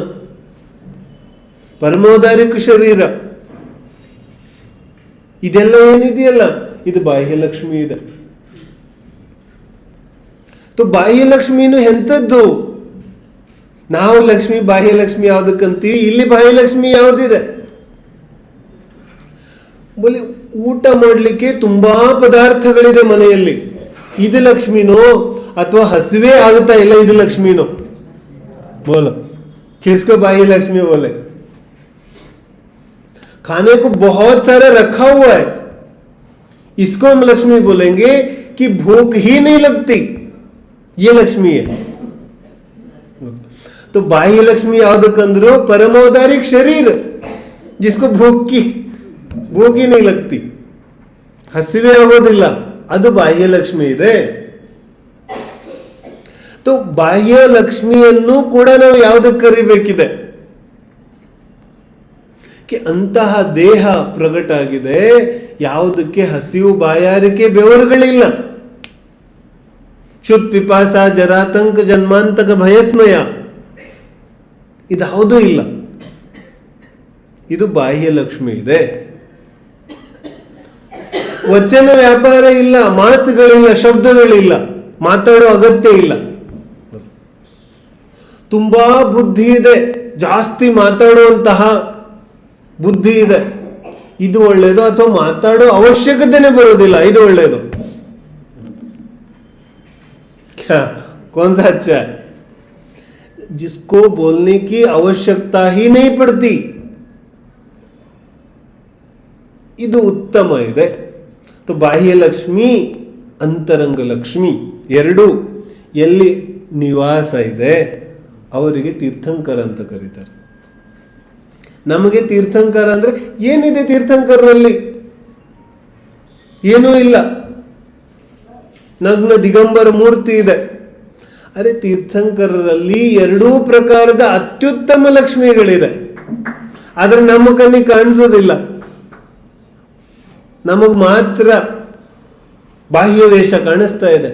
A: ಪರಮೋದಾರಿಕ ಶರೀರ, ಇದೆಲ್ಲ ಏನಿದೆಯಲ್ಲ ಇದು ಬಾಹ್ಯ ಲಕ್ಷ್ಮಿ ಇದೆ. ಬಾಹ್ಯ ಲಕ್ಷ್ಮಿನೂ ಎಂಥದ್ದು? ನಾವು ಲಕ್ಷ್ಮಿ ಬಾಹ್ಯ ಲಕ್ಷ್ಮಿ ಯಾವುದಕ್ಕಂತೀವಿ, ಇಲ್ಲಿ ಬಾಹ್ಯ ಲಕ್ಷ್ಮಿ ಯಾವುದಿದೆ? ಬೋಲಿ ಊಟ ಮಾಡಲಿಕ್ಕೆ ತುಂಬಾ ಪದಾರ್ಥಗಳಿದೆ ಮನೆಯಲ್ಲಿ, ಇದು ಲಕ್ಷ್ಮಿನೋ ಅಥವಾ ಹಸಿವೆ ಆಗುತ್ತಾ ಇಲ್ಲ ಇದು ಲಕ್ಷ್ಮಿನೋ? बोलो किसको बाह्य लक्ष्मी बोले? खाने को बहुत सारा रखा हुआ है, इसको हम लक्ष्मी बोलेंगे कि भूख ही नहीं लगती, ये लक्ष्मी है. तो बाह्य लक्ष्मी ಯಾವುದಕ್ಕಂದ್ರು परमोदारिक शरीर जिसको भूख ही नहीं लगती, ಹಸಿವೆ ಆಗೋದಿಲ್ಲ, ಅದು ಬಾಹ್ಯ ಲಕ್ಷ್ಮಿ ಇದೆ. तो ಬಾಹ್ಯ ಲಕ್ಷ್ಮಿಯನ್ನು ಕೂಡ ನಾವು ಯಾವುದಕ್ಕೆ ಕರಿಬೇಕಿದೆ? ಅಂತಹ ದೇಹ ಪ್ರಗಟ ಆಗಿದೆ, ಯಾವುದಕ್ಕೆ ಹಸಿವು ಬಾಯಾರಿಕೆ ಬೆವರುಗಳಿಲ್ಲ. ಕ್ಷುತ್ ಪಿಪಾಸ ಜರಾತಂಕ ಜನ್ಮಾಂತಕ ಭಯಸ್ಮಯ ಇದ್ಯಾವುದೂ ಇಲ್ಲ. ಇದು ಬಾಹ್ಯ ಲಕ್ಷ್ಮಿ ಇದೆ. ವಚನ ವ್ಯಾಪಾರ ಇಲ್ಲ, ಮಾತುಗಳಿಲ್ಲ, ಶಬ್ದಗಳಿಲ್ಲ, ಮಾತಾಡೋ ಅಗತ್ಯ ಇಲ್ಲ. ತುಂಬಾ ಬುದ್ಧಿ ಇದೆ, ಜಾಸ್ತಿ ಮಾತಾಡುವಂತಹ ಬುದ್ಧಿ ಇದೆ, ಇದು ಒಳ್ಳೇದು. ಅಥವಾ ಮಾತಾಡೋ ಅವಶ್ಯಕತೆನೇ ಬರೋದಿಲ್ಲ, ಇದು ಒಳ್ಳೇದು. क्या कौन सा अच्छा है? जिसको बोलने की आवश्यकता ही नहीं पड़ती, ಇದು ಉತ್ತಮ ಇದೆ. तो ಬಾಹ್ಯ ಲಕ್ಷ್ಮಿ, ಅಂತರಂಗ ಲಕ್ಷ್ಮಿ ಎರಡು ಎಲ್ಲಿ ನಿವಾಸ ಇದೆ ಅವರಿಗೆ ತೀರ್ಥಂಕರ ಅಂತ ಕರೀತಾರೆ. ನಮಗೆ ತೀರ್ಥಂಕರ ಅಂದ್ರೆ ಏನಿದೆ? ತೀರ್ಥಂಕರಲ್ಲಿ ಏನೂ ಇಲ್ಲ, ನಗ್ನ ದಿಗಂಬರ ಮೂರ್ತಿ ಇದೆ. ಅರೆ, ತೀರ್ಥಂಕರರಲ್ಲಿ ಎರಡೂ ಪ್ರಕಾರದ ಅತ್ಯುತ್ತಮ ಲಕ್ಷ್ಮಿಗಳಿದೆ, ಆದ್ರೆ ನಮ್ಮ ಕಣ್ಣಿಗೆ ಕಾಣಿಸೋದಿಲ್ಲ. ನಮಗ್ ಮಾತ್ರ ಬಾಹ್ಯ ವೇಷ ಕಾಣಿಸ್ತಾ ಇದೆ.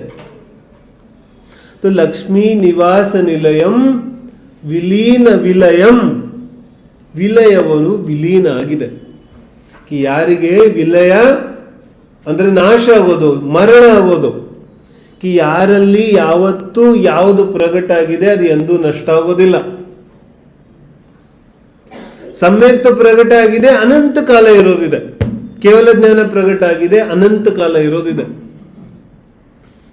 A: तो ಲಕ್ಷ್ಮೀ ನಿವಾಸ ನಿಲಯಂ ವಿಲೀನ ವಿಲಯಂ, ವಿಲಯವನ್ನು ವಿಲೀನ ಆಗಿದೆ. ಯಾರಿಗೆ ವಿಲಯ ಅಂದ್ರೆ ನಾಶ ಆಗೋದು, ಮರಣ ಆಗೋದು. ಯಾರಲ್ಲಿ ಯಾವತ್ತೂ ಯಾವುದು ಪ್ರಗಟ ಆಗಿದೆ ಅದು ಎಂದೂ ನಷ್ಟ ಆಗೋದಿಲ್ಲ. ಸಮ್ಯಕ್ತ ಪ್ರಗಟ ಆಗಿದೆ, ಅನಂತ ಕಾಲ ಇರೋದಿದೆ. ಕೇವಲ ಜ್ಞಾನ ಪ್ರಗಟ ಆಗಿದೆ, ಅನಂತ ಕಾಲ ಇರೋದಿದೆ,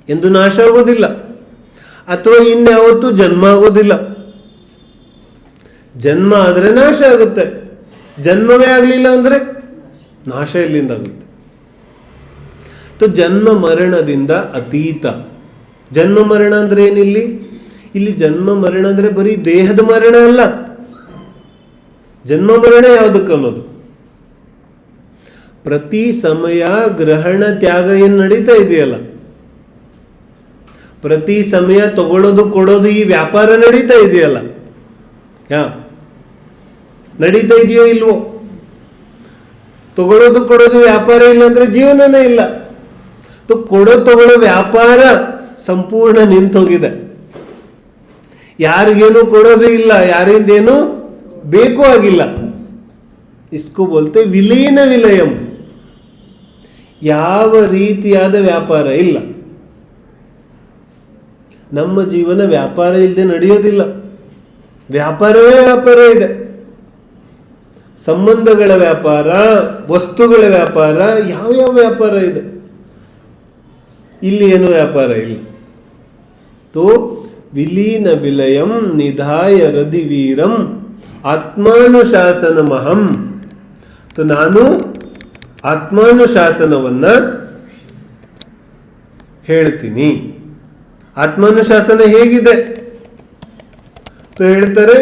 A: ಎಂದು ನಾಶ ಆಗೋದಿಲ್ಲ. ಅಥವಾ ಇನ್ಯಾವತ್ತೂ ಜನ್ಮ ಆಗೋದಿಲ್ಲ. ಜನ್ಮ ಆದ್ರೆ ನಾಶ ಆಗುತ್ತೆ, ಜನ್ಮವೇ ಆಗಲಿಲ್ಲ ಅಂದ್ರೆ ನಾಶ ಎಲ್ಲಿಂದ ಆಗುತ್ತೆ? तो ಜನ್ಮ ಮರಣದಿಂದ ಅತೀತ. ಜನ್ಮ ಮರಣ ಅಂದ್ರೆ ಏನಿಲ್ಲಿ? ಇಲ್ಲಿ ಜನ್ಮ ಮರಣ ಅಂದ್ರೆ ಬರೀ ದೇಹದ ಮರಣ ಅಲ್ಲ. ಜನ್ಮ ಮರಣ ಯಾವುದಕ್ಕೆ ಅನ್ನೋದು? ಪ್ರತಿ ಸಮಯ ಗ್ರಹಣ ತ್ಯಾಗ ಏನು ನಡೀತಾ ಇದೆಯಲ್ಲ, ಪ್ರತಿ ಸಮಯ ತಗೊಳ್ಳೋದು ಕೊಡೋದು, ಈ ವ್ಯಾಪಾರ ನಡೀತಾ ಇದೆಯಲ್ಲ, ನಡೀತಾ ಇದೆಯೋ ಇಲ್ವೋ? ತಗೊಳ್ಳೋದು ಕೊಡೋದು ವ್ಯಾಪಾರ ಇಲ್ಲ ಅಂದ್ರೆ ಜೀವನನೇ ಇಲ್ಲ. ಕೊಡೋ ತಗೊಳ್ಳೋ ವ್ಯಾಪಾರ ಸಂಪೂರ್ಣ ನಿಂತೋಗಿದೆ. ಯಾರಿಗೇನು ಕೊಡೋದು ಇಲ್ಲ, ಯಾರಿಂದೇನು ಬೇಕು ಆಗಿಲ್ಲ. ಇಸ್ಕೋ ಬೋಲ್ತೆ ವಿಲೀನ ವಿಲಯಂ. ಯಾವ ರೀತಿಯಾದ ವ್ಯಾಪಾರ ಇಲ್ಲ. ನಮ್ಮ ಜೀವನ ವ್ಯಾಪಾರ ಇಲ್ಲದೆ ನಡೆಯೋದಿಲ್ಲ. ವ್ಯಾಪಾರವೇ ವ್ಯಾಪಾರ ಇದೆ. ಸಂಬಂಧಗಳ ವ್ಯಾಪಾರ, ವಸ್ತುಗಳ ವ್ಯಾಪಾರ, ಯಾವ್ಯಾವ ವ್ಯಾಪಾರ ಇದೆ. ಇಲ್ಲಿ ಏನೂ ವ್ಯಾಪಾರ ಇಲ್ಲ. ತೋ ವಿಲೀನ ವಿಲಯಂ ನಿಧಾಯ ರದಿವೀರಂ ಆತ್ಮಾನುಶಾಸನಮಹಂ. ತೋ ನಾನು ಆತ್ಮಾನುಶಾಸನವನ್ನ ಹೇಳ್ತೀನಿ. ಆತ್ಮಾನುಶಾಸನ ಹೇಗಿದೆ? ತೋ ಹೇಳ್ತಾರೆ,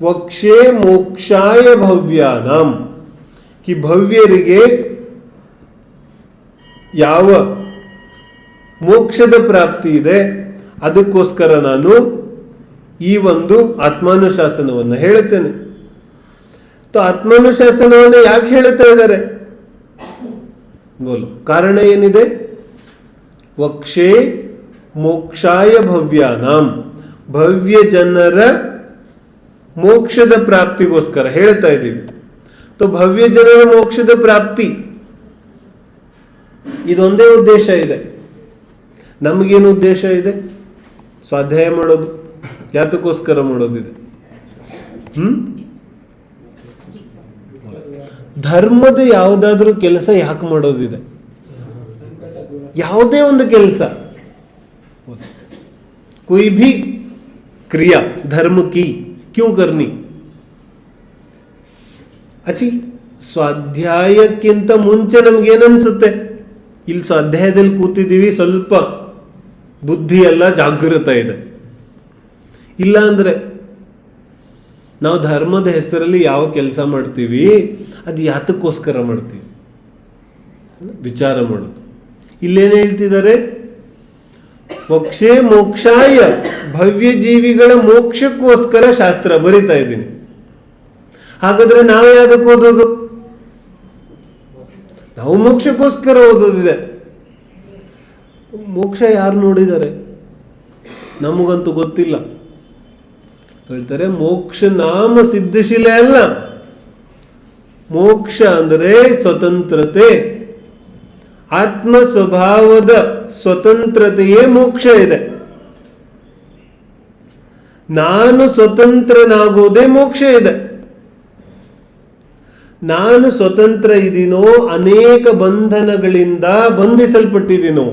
A: ವಕ್ಷೇ ಮೋಕ್ಷಾಯ ಭವ್ಯಾನಾಂ, ಕಿ ಭವ್ಯರಿಗೆ ಯಾವ ಮೋಕ್ಷದ ಪ್ರಾಪ್ತಿ ಇದೆ ಅದಕ್ಕೋಸ್ಕರ ನಾನು ಈ ಒಂದು ಆತ್ಮಾನುಶಾಸನವನ್ನು ಹೇಳುತ್ತೇನೆ. तो ಆತ್ಮಾನುಶಾಸನವನ್ನು ಯಾಕೆ ಹೇಳ್ತಾ ಇದ್ದಾರೆ ಬೋಲು? ಕಾರಣ ಏನಿದೆ? ವಕ್ಷೇ ಮೋಕ್ಷಾಯ ಭವ್ಯಾನಾಂ, ಭವ್ಯ ಜನರ ಮೋಕ್ಷದ ಪ್ರಾಪ್ತಿಗೋಸ್ಕರ ಹೇಳ್ತಾ ಇದ್ದೀವಿ. तो ಭವ್ಯ ಜನರ ಮೋಕ್ಷದ ಪ್ರಾಪ್ತಿ ಇದೊಂದೇ ಉದ್ದೇಶ ಇದೆ. ನಮಗೇನು ಉದ್ದೇಶ ಇದೆ? ಸ್ವಾಧ್ಯಾಯ ಮಾಡೋದು. ಯಾತಕ್ಕೋಸ್ಕರ ಮಾಡೋದಿದೆ? ಧರ್ಮದ ಯಾವುದಾದ್ರೂ ಕೆಲಸ ಯಾಕೆ ಮಾಡೋದಿದೆ? ಯಾವುದೇ ಒಂದು ಕೆಲಸ, कोई भी क्रिया धर्म की क्यों करनी? ಅಚ್ಚಿ ಸ್ವಾಧ್ಯಾಯಕ್ಕಿಂತ ಮುಂಚೆ ನಮ್ಗೇನನ್ಸುತ್ತೆ? ಇಲ್ಲಿ ಸ್ವಾಧ್ಯಾಯದಲ್ಲಿ ಕೂತಿದ್ದೀವಿ, ಸ್ವಲ್ಪ ಬುದ್ಧಿ ಎಲ್ಲ ಜಾಗೃತ ಇದೆ. ಇಲ್ಲ ಅಂದರೆ ನಾವು ಧರ್ಮದ ಹೆಸರಲ್ಲಿ ಯಾವ ಕೆಲಸ ಮಾಡ್ತೀವಿ, ಅದು ಯಾತಕ್ಕೋಸ್ಕರ ಮಾಡ್ತೀವಿ ವಿಚಾರ ಮಾಡೋದು. ಇಲ್ಲೇನು ಹೇಳ್ತಿದ್ದಾರೆ? ಮೋಕ್ಷೇ ಮೋಕ್ಷಾಯ, ಭವ್ಯ ಜೀವಿಗಳ ಮೋಕ್ಷಕ್ಕೋಸ್ಕರ ಶಾಸ್ತ್ರ ಬರಿತಾ ಇದ್ದೀನಿ. ಹಾಗಾದ್ರೆ ನಾವು ಯಾವುದಕ್ಕೆ ಓದೋದು? ನಾವು ಮೋಕ್ಷಕ್ಕೋಸ್ಕರ ಓದೋದಿದೆ. ಮೋಕ್ಷ ಯಾರು ನೋಡಿದ್ದಾರೆ? ನಮಗಂತೂ ಗೊತ್ತಿಲ್ಲ. ಹೇಳ್ತಾರೆ ಮೋಕ್ಷ ನಾಮ ಸಿದ್ಧಶಿಲೆ ಅಲ್ಲ. ಮೋಕ್ಷ ಅಂದರೆ ಸ್ವತಂತ್ರತೆ, ಆತ್ಮ ಸ್ವಭಾವದ ಸ್ವತಂತ್ರತೆಯೇ ಮೋಕ್ಷ ಇದೆ. ನಾನು ಸ್ವತಂತ್ರನಾಗೋದೇ ಮೋಕ್ಷ ಇದೆ. ನಾನು ಸ್ವತಂತ್ರ ಇದೀನೋ, ಅನೇಕ ಬಂಧನಗಳಿಂದ ಬಂಧಿಸಲ್ಪಟ್ಟಿದ್ದೀನೋ,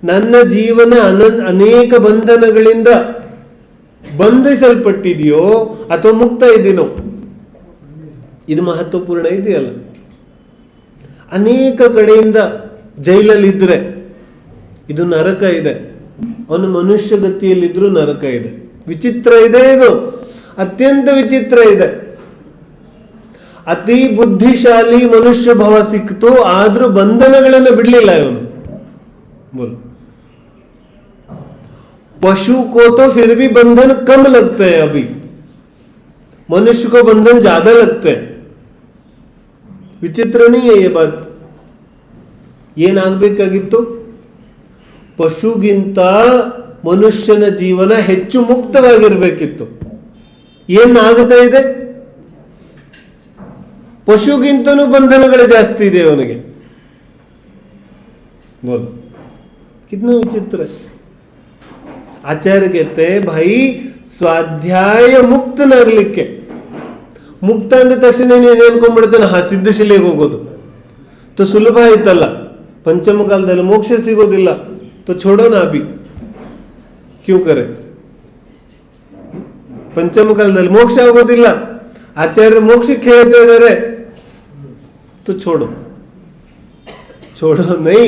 A: ನನ್ನ ಜೀವನ ಅನೇಕ ಬಂಧನಗಳಿಂದ ಬಂಧಿಸಲ್ಪಟ್ಟಿದೆಯೋ ಅಥವಾ ಮುಕ್ತ ಇದ್ದೀನೋ, ಇದು ಮಹತ್ವಪೂರ್ಣ ಇದೆಯಲ್ಲ. ಅನೇಕ ಕಡೆಯಿಂದ ಜೈಲಲ್ಲಿದ್ದರೆ ಇದು ನರಕ ಇದೆ, ಅವನು ಮನುಷ್ಯ ಗತಿಯಲ್ಲಿದ್ರೂ ನರಕ ಇದೆ. ವಿಚಿತ್ರ ಇದೆ, ಇದು ಅತ್ಯಂತ ವಿಚಿತ್ರ ಇದೆ. ಅತಿ ಬುದ್ಧಿಶಾಲಿ ಮನುಷ್ಯ ಭಾವ ಸಿಕ್ತು, ಆದ್ರೂ ಬಂಧನಗಳನ್ನು ಬಿಡಲಿಲ್ಲ ಇವನು. ಬೋಲು पशु को तो फिर भी बंधन कम लगते हैं, अभी मनुष्य को बंधन ज्यादा लगते हैं. ವಿಚಿತ್ರ नहीं है ये बात. ಏನಾಗಬೇಕಾಗಿತ್ತು? ಪಶುಗಿಂತ ಮನುಷ್ಯನ ಜೀವನ ಹೆಚ್ಚು ಮುಕ್ತವಾಗಿರ್ಬೇಕಿತ್ತು. ಏನಾಗ್ತಾ ಇದೆ? ಪಶುಗಿಂತನೂ ಬಂಧನಗಳು ಜಾಸ್ತಿ ಇದೆ ಅವನಿಗೆ. ಬೋಲು ಕಿತ್ನಾ ವಿಚಿತ್ರ. ಆಚಾರ್ಯ कहते भाई ಸ್ವಾಧ್ಯಾಯ ಮುಕ್ತನಾಗ್ಲಿಕ್ಕೆ, ಮುಕ್ತ ಅಂದ ತಕ್ಷಣ ನೀನು ಅನ್ಕೊಂಡ್ಬಿಡ್ತಾನೆ ಸಿದ್ಧಶಿಲೆಗೆ ಹೋಗೋದು ತೋ ಸುಲಭ ಆಯ್ತಲ್ಲ, ಪಂಚಮ ಕಾಲದಲ್ಲಿ ಮೋಕ್ಷ ಸಿಗೋದಿಲ್ಲ, ತೋ ಛೋಡೋಣ ಅಭಿ ಕ್ಯೂ ಕರೆ. ಪಂಚಮ ಕಾಲದಲ್ಲಿ ಮೋಕ್ಷ ಆಗೋದಿಲ್ಲ, ಆಚಾರ್ಯ ಮೋಕ್ಷಕ್ಕೆ ಹೇಳ್ತಾ ಇದ್ದಾರೆ, ತೋ ಛೋಡೋ ಛೋಡೋ ನೈ.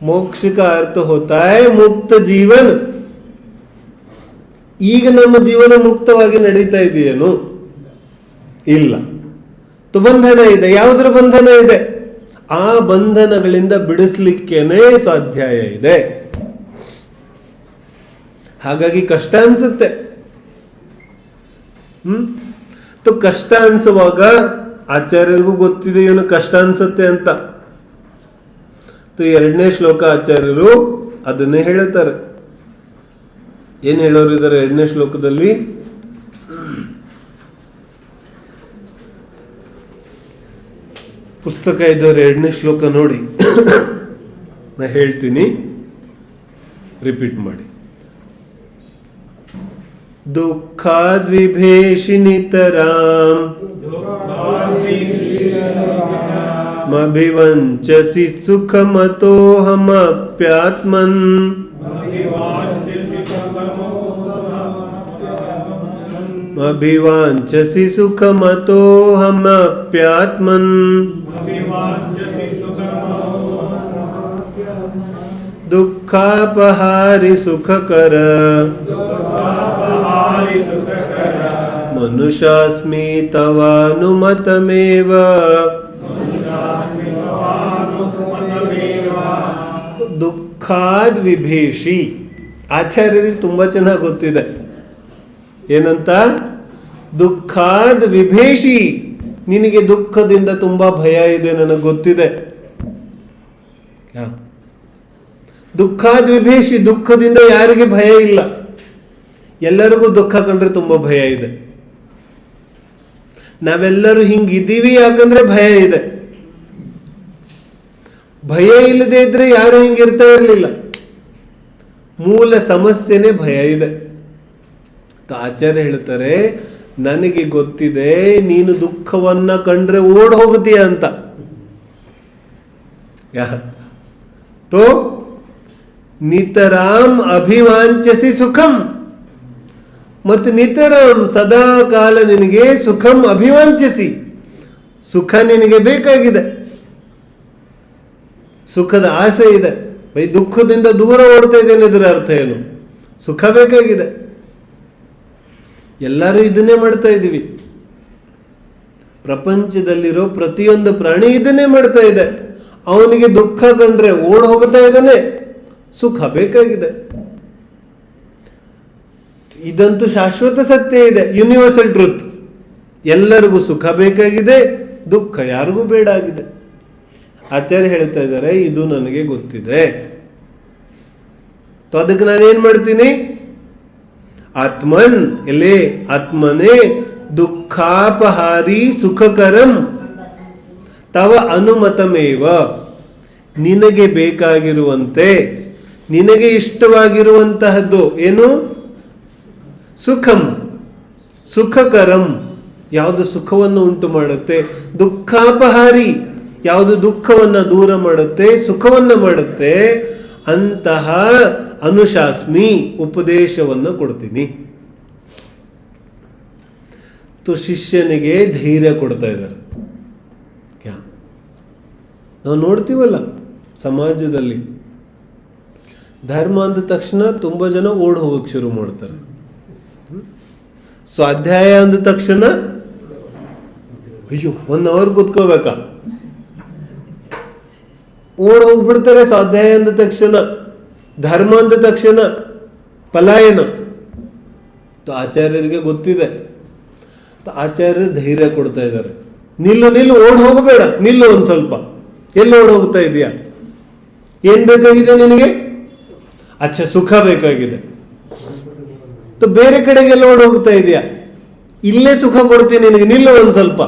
A: ಮೋಕ್ಷ का अर्थ होता है मुक्त जीवन. ಈಗ ನಮ್ಮ ಜೀವನ ಮುಕ್ತವಾಗಿ ನಡೀತಾ ಇದೆಯೇನು? ಇಲ್ಲ. ತು ಬಂಧನ ಇದೆ. ಯಾವುದರ ಬಂಧನ ಇದೆ? ಆ ಬಂಧನಗಳಿಂದ ಬಿಡಿಸ್ಲಿಕ್ಕೇನೆ ಸ್ವಾಧ್ಯಾಯ ಇದೆ. ಹಾಗಾಗಿ ಕಷ್ಟ ಅನ್ಸುತ್ತೆ. ತು ಕಷ್ಟ ಅನ್ಸುವಾಗ ಆಚಾರ್ಯರಿಗೂ ಗೊತ್ತಿದೆ ಇವನು ಕಷ್ಟ ಅನ್ಸುತ್ತೆ ಅಂತ. ತು 2ನೇ ಶ್ಲೋಕ ಆಚಾರ್ಯರು ಅದನ್ನೇ ಹೇಳ್ತಾರೆ. ಏನ್ ಹೇಳೋರು ಇದ್ದಾರೆ 2ನೇ ಶ್ಲೋಕದಲ್ಲಿ? ಪುಸ್ತಕ ಇದ್ದವ್ರು 2ನೇ ಶ್ಲೋಕ ನೋಡಿ, ನಾ ಹೇಳ್ತೀನಿ, ರಿಪೀಟ್ ಮಾಡಿ. ದುಃಖಾದ್ವಿಭೇಷಿನಿತರಾಂ ಮಭಿವಂಚಸಿ ಸುಖಮತೋಹಮಪ್ಯಾತ್ಮನ್ ಅಭಿವಾಂಚಸಿ ಸುಖಮತೋಹಮಪ್ಯಾತ್ಮನ್ ದುಃಖಾಪಹಾರಿ ಸುಖಕರ ಮನುಷ್ಯಾಸ್ಮಿ ತವಾನುಮತಮೇವ. ದುಃಖಾದ್ ವಿಭೇಷಿ ಆಚಾರ್ಯರಿಗೆ ತುಂಬಾ ಚೆನ್ನಾಗಿ ಗೊತ್ತಿದೆ. ಏನಂತ? ದುಃಖಾದ್ ವಿಭೇಷಿ, ನಿನಗೆ ದುಃಖದಿಂದ ತುಂಬಾ ಭಯ ಇದೆ, ನನಗೆ ಗೊತ್ತಿದೆ. ದುಃಖಾದ್ ವಿಭೇಷಿ, ದುಃಖದಿಂದ ಯಾರಿಗೆ ಭಯ ಇಲ್ಲ? ಎಲ್ಲರಿಗೂ ದುಃಖ ಕಂಡ್ರೆ ತುಂಬಾ ಭಯ ಇದೆ. ನಾವೆಲ್ಲರೂ ಹಿಂಗಿದ್ದೀವಿ ಯಾಕಂದ್ರೆ ಭಯ ಇದೆ. ಭಯ ಇಲ್ಲದೆ ಇದ್ರೆ ಯಾರು ಹಿಂಗಿರ್ತಾ ಇರಲಿಲ್ಲ. ಮೂಲ ಸಮಸ್ಯೆನೇ ಭಯ ಇದೆ. ಆಚಾರ್ಯ ಹೇಳ್ತಾರೆ, ನನಗೆ ಗೊತ್ತಿದೆ ನೀನು ದುಃಖವನ್ನ ಕಂಡ್ರೆ ಓಡ್ ಹೋಗುತ್ತೀಯ ಅಂತ. ತೋ ನಿತರಾಂ ಅಭಿವಾಂಚಸಿ ಸುಖಂ, ಮತ್ತು ನಿತರಾಂ ಸದಾ ಕಾಲ ನಿನಗೆ ಸುಖಂ ಅಭಿವಾಂಚಿಸಿ, ಸುಖ ನಿನಗೆ ಬೇಕಾಗಿದೆ, ಸುಖದ ಆಸೆ ಇದೆ. ದುಃಖದಿಂದ ದೂರ ಓಡ್ತಾ ಇದ್ದೇನೆ ಇದರ ಅರ್ಥ ಏನು? ಸುಖ ಬೇಕಾಗಿದೆ. ಎಲ್ಲರೂ ಇದನ್ನೇ ಮಾಡ್ತಾ ಇದ್ದೀವಿ. ಪ್ರಪಂಚದಲ್ಲಿರೋ ಪ್ರತಿಯೊಂದು ಪ್ರಾಣಿ ಇದನ್ನೇ ಮಾಡ್ತಾ ಇದೆ. ಅವನಿಗೆ ದುಃಖ ಕಂಡ್ರೆ ಓಡ್ ಹೋಗ್ತಾ ಇದ್ದಾನೆ, ಸುಖ ಬೇಕಾಗಿದೆ. ಇದಂತೂ ಶಾಶ್ವತ ಸತ್ಯ ಇದೆ, ಯೂನಿವರ್ಸಲ್ ಟ್ರೂತ್. ಎಲ್ಲರಿಗೂ ಸುಖ ಬೇಕಾಗಿದೆ, ದುಃಖ ಯಾರಿಗೂ ಬೇಡ ಆಗಿದೆ. ಆಚಾರ್ಯ ಹೇಳ್ತಾ ಇದ್ದಾರೆ, ಇದು ನನಗೆ ಗೊತ್ತಿದೆ. ಅದಕ್ಕೆ ನಾನೇನ್ ಮಾಡ್ತೀನಿ? ಆತ್ಮನ್ ಎಲೆ ಆತ್ಮನೇ ದುಃಖಾಪಹಾರಿ ಸುಖಕರಂ ತವ ಅನುಮತಮೇವ, ನಿನಗೆ ಬೇಕಾಗಿರುವಂತೆ, ನಿನಗೆ ಇಷ್ಟವಾಗಿರುವಂತಹದ್ದು ಏನು? ಸುಖಂ, ಸುಖಕರಂ, ಯಾವುದು ಸುಖವನ್ನು ಉಂಟು ಮಾಡುತ್ತೆ. ದುಃಖಾಪಹಾರಿ, ಯಾವುದು ದುಃಖವನ್ನು ದೂರ ಮಾಡುತ್ತೆ, ಸುಖವನ್ನು ಮಾಡುತ್ತೆ. ಅಂತಹ ಅನುಶಾಸ್ಮಿ, ಉಪದೇಶವನ್ನು ಕೊಡ್ತೀನಿ. ಶಿಷ್ಯನಿಗೆ ಧೈರ್ಯ ಕೊಡ್ತಾ ಇದ್ದಾರೆ. ನಾವು ನೋಡ್ತೀವಲ್ಲ ಸಮಾಜದಲ್ಲಿ, ಧರ್ಮ ಅಂದ ತಕ್ಷಣ ತುಂಬ ಜನ ಓಡ್ ಹೋಗಕ್ಕೆ ಶುರು ಮಾಡ್ತಾರೆ. ಸ್ವಾಧ್ಯಾಯ ಅಂದ ತಕ್ಷಣ ಅಯ್ಯೋ 1 hour ಕೂತ್ಕೋಬೇಕಾ, ಓಡ್ ಹೋಗ್ಬಿಡ್ತಾರೆ. ಸ್ವಾಧ್ಯಾಯ ಅಂದ ತಕ್ಷಣ, ಧರ್ಮ ಅಂದ ತಕ್ಷಣ ಪಲಾಯನ. ಆಚಾರ್ಯರಿಗೆ ಗೊತ್ತಿದೆ. ಆಚಾರ್ಯರು ಧೈರ್ಯ ಕೊಡ್ತಾ ಇದ್ದಾರೆ. ನಿಲ್ಲು, ಓಡ್ ಹೋಗಬೇಡ, ನಿಲ್ಲು ಒಂದ್ ಸ್ವಲ್ಪ. ಎಲ್ಲಿ ಓಡ್ ಹೋಗ್ತಾ ಇದೆಯಾ? ಏನ್ ಬೇಕಾಗಿದೆ ನಿನಗೆ? ಸುಖ ಬೇಕಾಗಿದೆ. ಬೇರೆ ಕಡೆಗೆಲ್ಲ ಓಡ್ ಹೋಗ್ತಾ ಇದೆಯಾ? ಇಲ್ಲೇ ಸುಖ ಕೊಡ್ತೀನಿ ನಿನಗೆ, ನಿಲ್ಲು ಒಂದ್ ಸ್ವಲ್ಪ.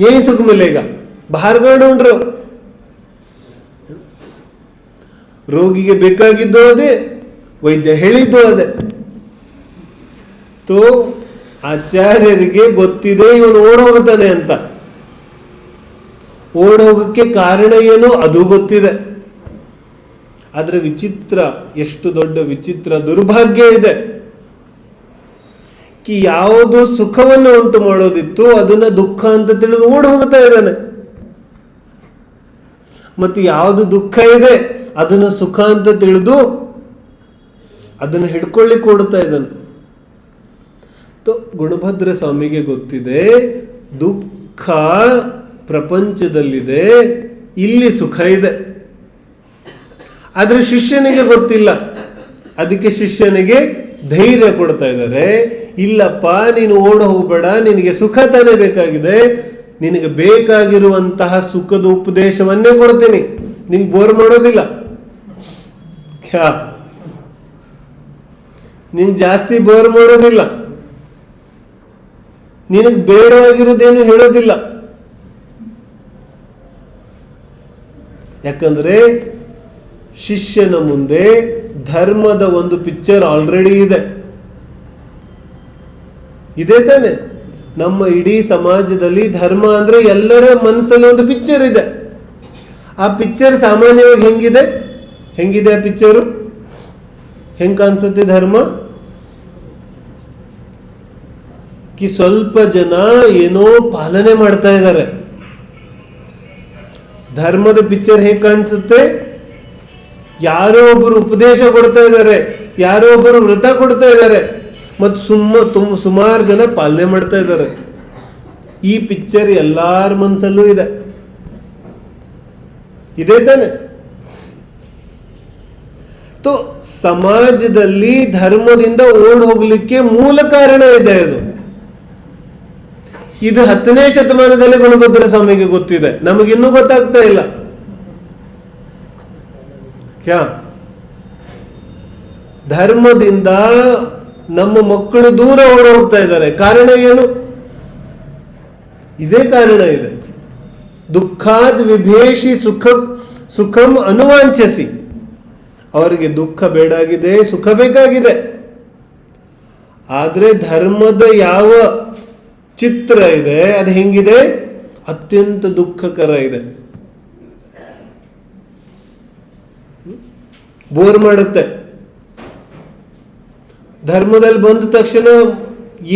A: ಏನ್ ಸುಖ ಮಿಲೇಗ? ಬಾಹರ್ ಗಾಡು. ರೋಗಿಗೆ ಬೇಕಾಗಿದ್ದು ಅದೇ, ವೈದ್ಯ ಹೇಳಿದ್ದು ಅದೇ. ಆಚಾರ್ಯರಿಗೆ ಗೊತ್ತಿದೆ ಇವನು ಓಡ್ ಹೋಗುತ್ತಾನೆ ಅಂತ. ಓಡ್ ಹೋಗಕ್ಕೆ ಕಾರಣ ಏನು ಅದು ಗೊತ್ತಿದೆ. ಆದ್ರೆ ವಿಚಿತ್ರ, ಎಷ್ಟು ದೊಡ್ಡ ವಿಚಿತ್ರ ದುರ್ಭಾಗ್ಯ ಇದೆ. ಯಾವುದು ಸುಖವನ್ನು ಉಂಟು ಮಾಡೋದಿತ್ತು ಅದನ್ನ ದುಃಖ ಅಂತ ತಿಳಿದು ಓಡ್ ಹೋಗ್ತಾ ಇದ್ದಾನೆ. ಮತ್ತೆ ಯಾವುದು ದುಃಖ ಇದೆ ಅದನ್ನು ಸುಖ ಅಂತ ತಿಳಿದು ಅದನ್ನು ಹಿಡ್ಕೊಳ್ಳಿಕ್ಕೆ ಓಡ್ತಾ ಇದ್ದಾನೆ. ಗುಣಭದ್ರ ಸ್ವಾಮಿಗೆ ಗೊತ್ತಿದೆ, ದುಃಖ ಪ್ರಪಂಚದಲ್ಲಿದೆ, ಇಲ್ಲಿ ಸುಖ ಇದೆ. ಆದ್ರೆ ಶಿಷ್ಯನಿಗೆ ಗೊತ್ತಿಲ್ಲ. ಅದಕ್ಕೆ ಶಿಷ್ಯನಿಗೆ ಧೈರ್ಯ ಕೊಡ್ತಾ ಇದ್ದಾರೆ. ಇಲ್ಲಪ್ಪ, ನೀನು ಓಡ ಹೋಗಬೇಡ, ನಿನಗೆ ಸುಖ ತಾನೇ ಬೇಕಾಗಿದೆ. ನಿನಗೆ ಬೇಕಾಗಿರುವಂತಹ ಸುಖದ ಉಪದೇಶವನ್ನೇ ಕೊಡ್ತೀನಿ, ನಿಂಗೆ ಬೋರ್ ಮಾಡೋದಿಲ್ಲ. ನಿಂಗೆ ಜಾಸ್ತಿ ಬೋರ್ ಮಾಡೋದಿಲ್ಲ. ನಿನಗೆ ಬೇಡವಾಗಿರೋದೇನು ಹೇಳೋದಿಲ್ಲ. ಯಾಕಂದ್ರೆ ಶಿಷ್ಯನ ಮುಂದೆ ಧರ್ಮದ ಒಂದು ಪಿಕ್ಚರ್ ಆಲ್ರೆಡಿ ಇದೆ ತಾನೆ. ನಮ್ಮ ಇಡೀ ಸಮಾಜದಲ್ಲಿ ಧರ್ಮ ಅಂದ್ರೆ ಎಲ್ಲರ ಮನಸ್ಸಲ್ಲಿ ಒಂದು ಪಿಕ್ಚರ್ ಇದೆ. ಆ ಪಿಕ್ಚರ್ ಸಾಮಾನ್ಯವಾಗಿ ಹೆಂಗಿದೆ ಆ ಪಿಕ್ಚರು? ಹೆಂಗ್ ಕಾಣಿಸುತ್ತೆ ಧರ್ಮ? ಸ್ವಲ್ಪ ಜನ ಏನೋ ಪಾಲನೆ ಮಾಡ್ತಾ ಇದ್ದಾರೆ. ಧರ್ಮದ ಪಿಕ್ಚರ್ ಹೇಗೆ ಕಾಣಿಸುತ್ತೆ? ಯಾರೋ ಒಬ್ಬರು ಉಪದೇಶ ಕೊಡ್ತಾ ಇದ್ದಾರೆ, ಯಾರೋ ಒಬ್ಬರು ವ್ರತ ಕೊಡ್ತಾ ಇದ್ದಾರೆ, ಮತ್ತು ಸುಮಾರು ಜನ ಪಾಲನೆ ಮಾಡ್ತಾ ಇದ್ದಾರೆ. ಈ ಪಿಕ್ಚರ್ ಎಲ್ಲಾರ ಮನಸ್ಸಲ್ಲೂ ಇದೆ ತಾನೆ. ಸಮಾಜದಲ್ಲಿ ಧರ್ಮದಿಂದ ಓಡ್ ಹೋಗ್ಲಿಕ್ಕೆ ಮೂಲ ಕಾರಣ ಇದೆ. ಇದು 10ನೇ ಶತಮಾನದಲ್ಲಿ ಗುಣಭದ್ರ ಸ್ವಾಮಿಗೆ ಗೊತ್ತಿದೆ, ನಮಗಿನ್ನೂ ಗೊತ್ತಾಗ್ತಾ ಇಲ್ಲ. ಧರ್ಮದಿಂದ ನಮ್ಮ ಮಕ್ಕಳು ದೂರ ಓಡ ಹೋಗ್ತಾ ಇದ್ದಾರೆ. ಕಾರಣ ಏನು? ಇದೇ ಕಾರಣ ಇದೆ. ದುಃಖಾದ್ ವಿಭೇಷಿ ಸುಖಂ ಅನುವಾಂಛಸಿ. ಅವರಿಗೆ ದುಃಖ ಬೇಡಾಗಿದೆ, ಸುಖ ಬೇಕಾಗಿದೆ. ಆದ್ರೆ ಧರ್ಮದ ಯಾವ ಚಿತ್ರ ಇದೆ ಅದು ಹೆಂಗಿದೆ? ಅತ್ಯಂತ ದುಃಖಕರ ಇದೆ, ಬೋರ್ ಮಾಡುತ್ತೆ. ಧರ್ಮದಲ್ಲಿ ಬಂದ ತಕ್ಷಣ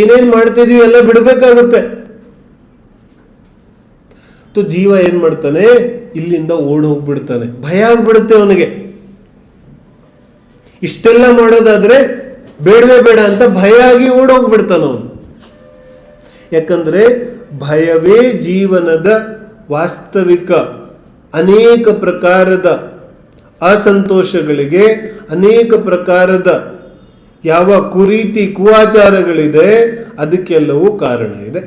A: ಏನೇನ್ ಮಾಡ್ತಿದೀವಿ ಎಲ್ಲ ಬಿಡ್ಬೇಕಾಗುತ್ತೆ. ಜೀವ ಏನ್ ಮಾಡ್ತಾನೆ? ಇಲ್ಲಿಂದ ಓಡ್ ಹೋಗ್ಬಿಡ್ತಾನೆ. ಭಯ ಆಗ್ಬಿಡುತ್ತೆ ಅವನಿಗೆ. ಇಷ್ಟೆಲ್ಲ ಮಾಡೋದಾದ್ರೆ ಬೇಡವೇ ಬೇಡ ಅಂತ ಭಯ ಆಗಿ ಓಡೋಗ್ಬಿಡ್ತಾನ ಅವನು. ಯಾಕಂದ್ರೆ ಭಯವೇ ಜೀವನದ ವಾಸ್ತವಿಕ ಅನೇಕ ಪ್ರಕಾರದ ಅಸಂತೋಷಗಳಿಗೆ, ಅನೇಕ ಪ್ರಕಾರದ ಯಾವ ಕುರೀತಿ ಕುಆಚಾರಗಳಿದೆ ಅದಕ್ಕೆಲ್ಲವೂ ಕಾರಣ ಇದೆ.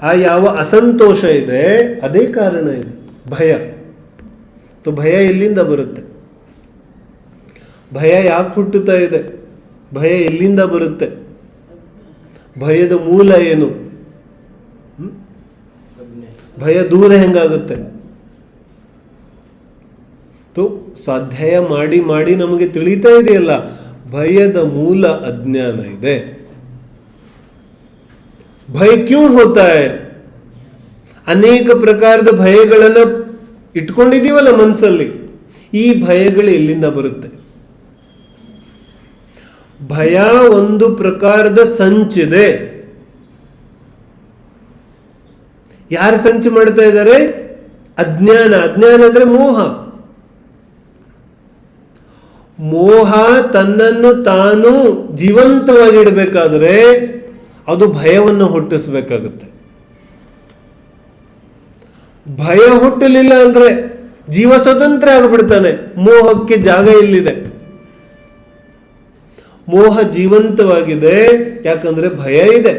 A: ಆ ಯಾವ ಅಸಂತೋಷ ಇದೆ ಅದೇ ಕಾರಣ ಇದೆ ಭಯ. ಭಯ ಎಲ್ಲಿಂದ ಬರುತ್ತೆ? ಭಯ ಯಾಕೆ ಹುಟ್ಟುತ್ತಾ ಇದೆ? ಭಯ ಎಲ್ಲಿಂದ ಬರುತ್ತೆ? ಭಯದ ಮೂಲ ಏನು? ಭಯ ದೂರ ಹೆಂಗಾಗುತ್ತೆ? ಸ್ವಾಧ್ಯಾಯ ಮಾಡಿ ಮಾಡಿ ನಮಗೆ ತಿಳಿತಾ ಇದೆಯಲ್ಲ, ಭಯದ ಮೂಲ ಅಜ್ಞಾನ ಇದೆ. ಭಯ ಕ್ಯೂ ಹೋತಾ ಹೈ? ಅನೇಕ ಪ್ರಕಾರದ ಭಯಗಳನ್ನು ಇಟ್ಕೊಂಡಿದೀವಲ್ಲ ಮನಸ್ಸಲ್ಲಿ. ಈ ಭಯಗಳು ಎಲ್ಲಿಂದ ಬರುತ್ತೆ? ಭಯ ಒಂದು ಪ್ರಕಾರದ ಸಂಚಿದೆ. ಯಾರು ಸಂಚು ಮಾಡ್ತಾ ಇದ್ದಾರೆ? ಅಜ್ಞಾನ. ಅಜ್ಞಾನ ಅಂದ್ರೆ ಮೋಹ. ಮೋಹ ತನ್ನನ್ನು ತಾನು ಜೀವಂತವಾಗಿಡಬೇಕಾದ್ರೆ ಅದು ಭಯವನ್ನು ಹುಟ್ಟಿಸಬೇಕಾಗುತ್ತೆ. ಭಯ ಹುಟ್ಟಲಿಲ್ಲ ಅಂದ್ರೆ ಜೀವ ಸ್ವತಂತ್ರ ಆಗಿಬಿಡ್ತಾನೆ. ಮೋಹಕ್ಕೆ ಜಾಗ ಇಲ್ಲಿದೆ. ಮೋಹ ಜೀವಂತವಾಗಿದೆ ಯಾಕಂದ್ರೆ ಭಯ ಇದೆ.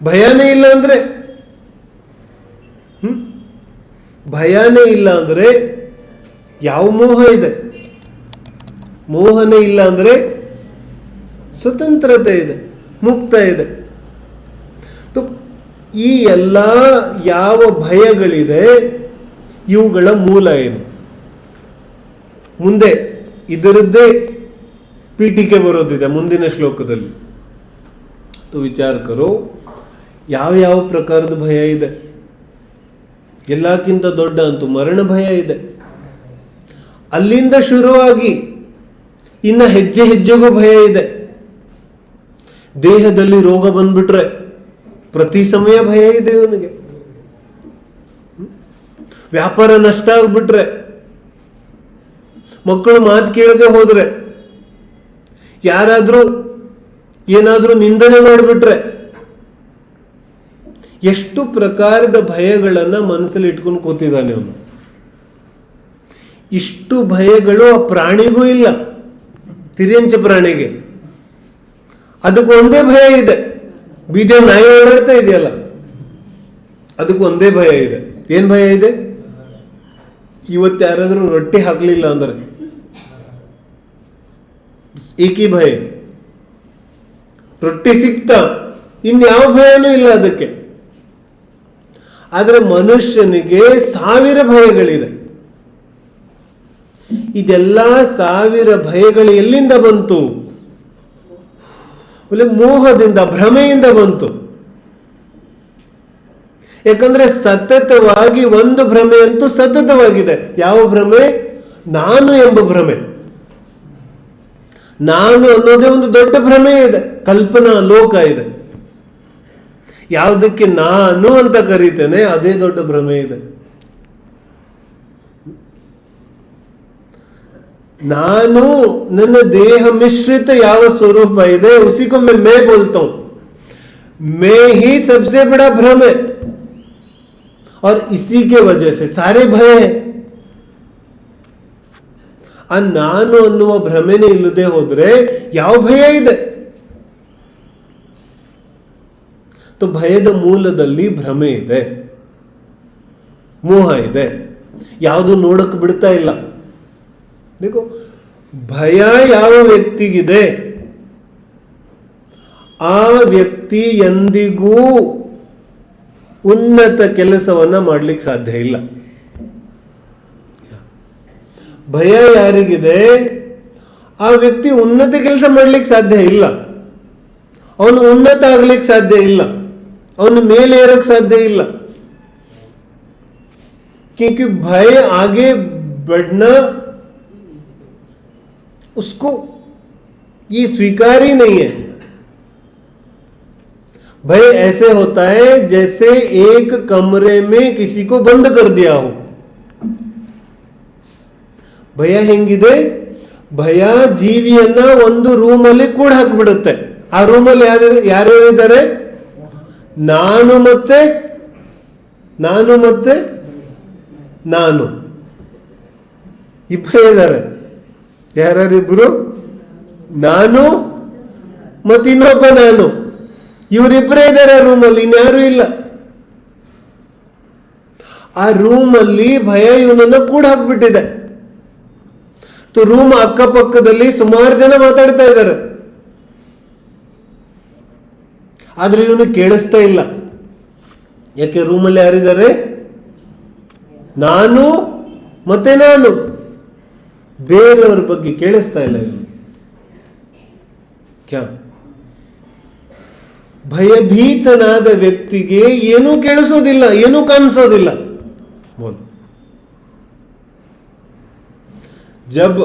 A: ಭಯನೇ ಇಲ್ಲ ಅಂದ್ರೆ ಭಯನೇ ಇಲ್ಲ ಅಂದ್ರೆ ಯಾವ ಮೋಹ ಇದೆ? ಮೋಹನೇ ಇಲ್ಲ ಅಂದ್ರೆ ಸ್ವತಂತ್ರತೆ ಇದೆ, ಮುಕ್ತ ಇದೆ. ಈ ಎಲ್ಲ ಯಾವ ಭಯಗಳಿದೆ ಇವುಗಳ ಮೂಲ ಏನು? ಮುಂದೆ ಇದರದ್ದೇ ಪೀಠಿಕೆ ಬರೋದಿದೆ ಮುಂದಿನ ಶ್ಲೋಕದಲ್ಲಿ. ವಿಚಾರ ಕರೋ, ಯಾವ ಯಾವ ಪ್ರಕಾರದ ಭಯ ಇದೆ. ಎಲ್ಲಕ್ಕಿಂತ ದೊಡ್ಡ ಅಂತೂ ಮರಣ ಭಯ ಇದೆ. ಅಲ್ಲಿಂದ ಶುರುವಾಗಿ ಇನ್ನು ಹೆಜ್ಜೆ ಹೆಜ್ಜೆಗೂ ಭಯ ಇದೆ. ದೇಹದಲ್ಲಿ ರೋಗ ಬಂದ್ಬಿಟ್ರೆ ಪ್ರತಿ ಸಮಯ ಭಯ ಇದೆ ಇವನಿಗೆ. ವ್ಯಾಪಾರ ನಷ್ಟ ಆಗ್ಬಿಟ್ರೆ, ಮಕ್ಕಳು ಮಾತು ಕೇಳದೆ ಹೋದ್ರೆ, ಯಾರಾದ್ರೂ ಏನಾದ್ರೂ ನಿಂದನೆ ಮಾಡಿಬಿಟ್ರೆ, ಎಷ್ಟು ಪ್ರಕಾರದ ಭಯಗಳನ್ನ ಮನಸ್ಸಲ್ಲಿ ಇಟ್ಕೊಂಡು ಕೂತಿದ್ದಾನೆ ಅವನು. ಇಷ್ಟು ಭಯಗಳು ಆ ಪ್ರಾಣಿಗೂ ಇಲ್ಲ, ತಿರ್ಯಂಚ ಪ್ರಾಣಿಗೆ. ಅದಕ್ಕೆ ಒಂದೇ ಭಯ ಇದೆ. ಬೀದಿಯಲ್ಲಿ ನಾಯಿ ಓಡಾಡ್ತಾ ಇದೆಯಲ್ಲ, ಅದಕ್ಕೆ ಒಂದೇ ಭಯ ಇದೆ. ಏನ್ ಭಯ ಇದೆ? ಇವತ್ತು ಯಾರಾದ್ರೂ ರೊಟ್ಟಿ ಹಾಕ್ಲಿಲ್ಲ ಅಂದ್ರೆ ಏಕಿ ಭಯ. ರೊಟ್ಟಿ ಸಿಕ್ತಾ ಇನ್ಯಾವ ಭಯನೂ ಇಲ್ಲ ಅದಕ್ಕೆ. ಆದ್ರೆ ಮನುಷ್ಯನಿಗೆ 1000 ಭಯಗಳಿದೆ. ಇದೆಲ್ಲ 1000 ಭಯಗಳು ಎಲ್ಲಿಂದ ಬಂತು? ಮೋಹದಿಂದ, ಭ್ರಮೆಯಿಂದ ಬಂತು. ಯಾಕಂದ್ರೆ ಸತತವಾಗಿ ಒಂದು ಭ್ರಮೆ ಅಂತೂ ಸತತವಾಗಿದೆ. ಯಾವ ಭ್ರಮೆ? ನಾನು ಎಂಬ ಭ್ರಮೆ. ನಾನು ಅನ್ನೋದೇ ಒಂದು ದೊಡ್ಡ ಭ್ರಮೆ ಇದೆ, ಕಲ್ಪನಾ ಲೋಕ ಇದೆ. ಯಾವುದಕ್ಕೆ ನಾನು ಅಂತ ಕರೀತೇನೆ ಅದೇ ದೊಡ್ಡ ಭ್ರಮೆ ಇದೆ. ನಾನು ನನ್ನ ದೇಹ ಮಿಶ್ರಿತ ಯಾವ ಸ್ವरूप ಇದೆ उसी को मैं बोलता हूं. मैं ही सबसे बड़ा भ्रम है और इसी के वजह से सारे भय है. ಆ ನಾನು ಅನ್ನುವ ಭ್ರಮೆನೇ ಇಲ್ಲದೆ ಹೋದ್ರೆ ಯಾವ ಭಯ ಇದೆ? ಭಯದ ಮೂಲದಲ್ಲಿ ಭ್ರಮೆ ಇದೆ, ಮೋಹ ಇದೆ. ಯಾವುದು ನೋಡಕ್ ಬಿಡ್ತಾ ಇಲ್ಲ. देखो, ಭಯ ಯಾವ ವ್ಯಕ್ತಿಗಿದೆ ಆ ವ್ಯಕ್ತಿ ಎಂದಿಗೂ ಉನ್ನತ ಕೆಲಸವನ್ನ ಮಾಡ್ಲಿಕ್ಕೆ ಸಾಧ್ಯ ಇಲ್ಲ. ಭಯ ಯಾರಿಗಿದೆ ಆ ವ್ಯಕ್ತಿ ಉನ್ನತ ಕೆಲಸ ಮಾಡ್ಲಿಕ್ಕೆ ಸಾಧ್ಯ ಇಲ್ಲ. ಅವನು ಉನ್ನತ ಆಗ್ಲಿಕ್ಕೆ ಸಾಧ್ಯ ಇಲ್ಲ, ಅವನು ಮೇಲೆ ಏರಕ್ಕೆ ಸಾಧ್ಯ ಇಲ್ಲ. क्योंकि भय आगे बढ़ना उसको ये स्वीकार ही नहीं है. भय ऐसे होता है जैसे एक कमरे में किसी को बंद कर दिया हो. ಭಯ ಹೆಂಗಿದೆ? ಭಯ ಜೀವಿಯನ್ನ ಒಂದು ರೂಮಲ್ಲಿ ಕೂಡ ಹಾಕ್ಬಿಡುತ್ತೆ. ಆ ರೂಮಲ್ಲಿ ಯಾರ್ಯಾರಿದ್ದಾರೆ? ನಾನು ಮತ್ತೆ ನಾನು ಇಬ್ಬರೇ ಇದ್ದಾರೆ. ಯಾರ್ಯಾರಿಬ್ರು? ನಾನು ಮತ್ತು ಇನ್ನೊಬ್ಬ ನಾನು. ಇವರಿಬ್ಬರೇ ಇದ್ದಾರೆ ರೂಮಲ್ಲಿ, ಇನ್ಯಾರೂ ಇಲ್ಲ. ಆ ರೂಮಲ್ಲಿ ಭಯ ಇವನನ್ನ ಕೂಡ ಹಾಕ್ಬಿಟ್ಟಿದೆ. ರೂಮ್ ಅಕ್ಕಪಕ್ಕದಲ್ಲಿ ಸುಮಾರು ಜನ ಮಾತಾಡ್ತಾ ಇದ್ದಾರೆ, ಆದ್ರೆ ಇವನು ಕೇಳಿಸ್ತಾ ಇಲ್ಲ. ಯಾಕೆ? ರೂಮಲ್ಲಿ ಯಾರಿದ್ದಾರೆ? ನಾನು ಮತ್ತೆ ನಾನು. ಬೇರೆಯವ್ರ ಬಗ್ಗೆ ಕೇಳಿಸ್ತಾ ಇಲ್ಲ ಇವನು. ಕ್ಯಾ? ಭಯಭೀತನಾದ ವ್ಯಕ್ತಿಗೆ ಏನೂ ಕೇಳಿಸೋದಿಲ್ಲ, ಏನೂ ಕಾಣಿಸೋದಿಲ್ಲ. ಬೋಲ್. ಜಬ್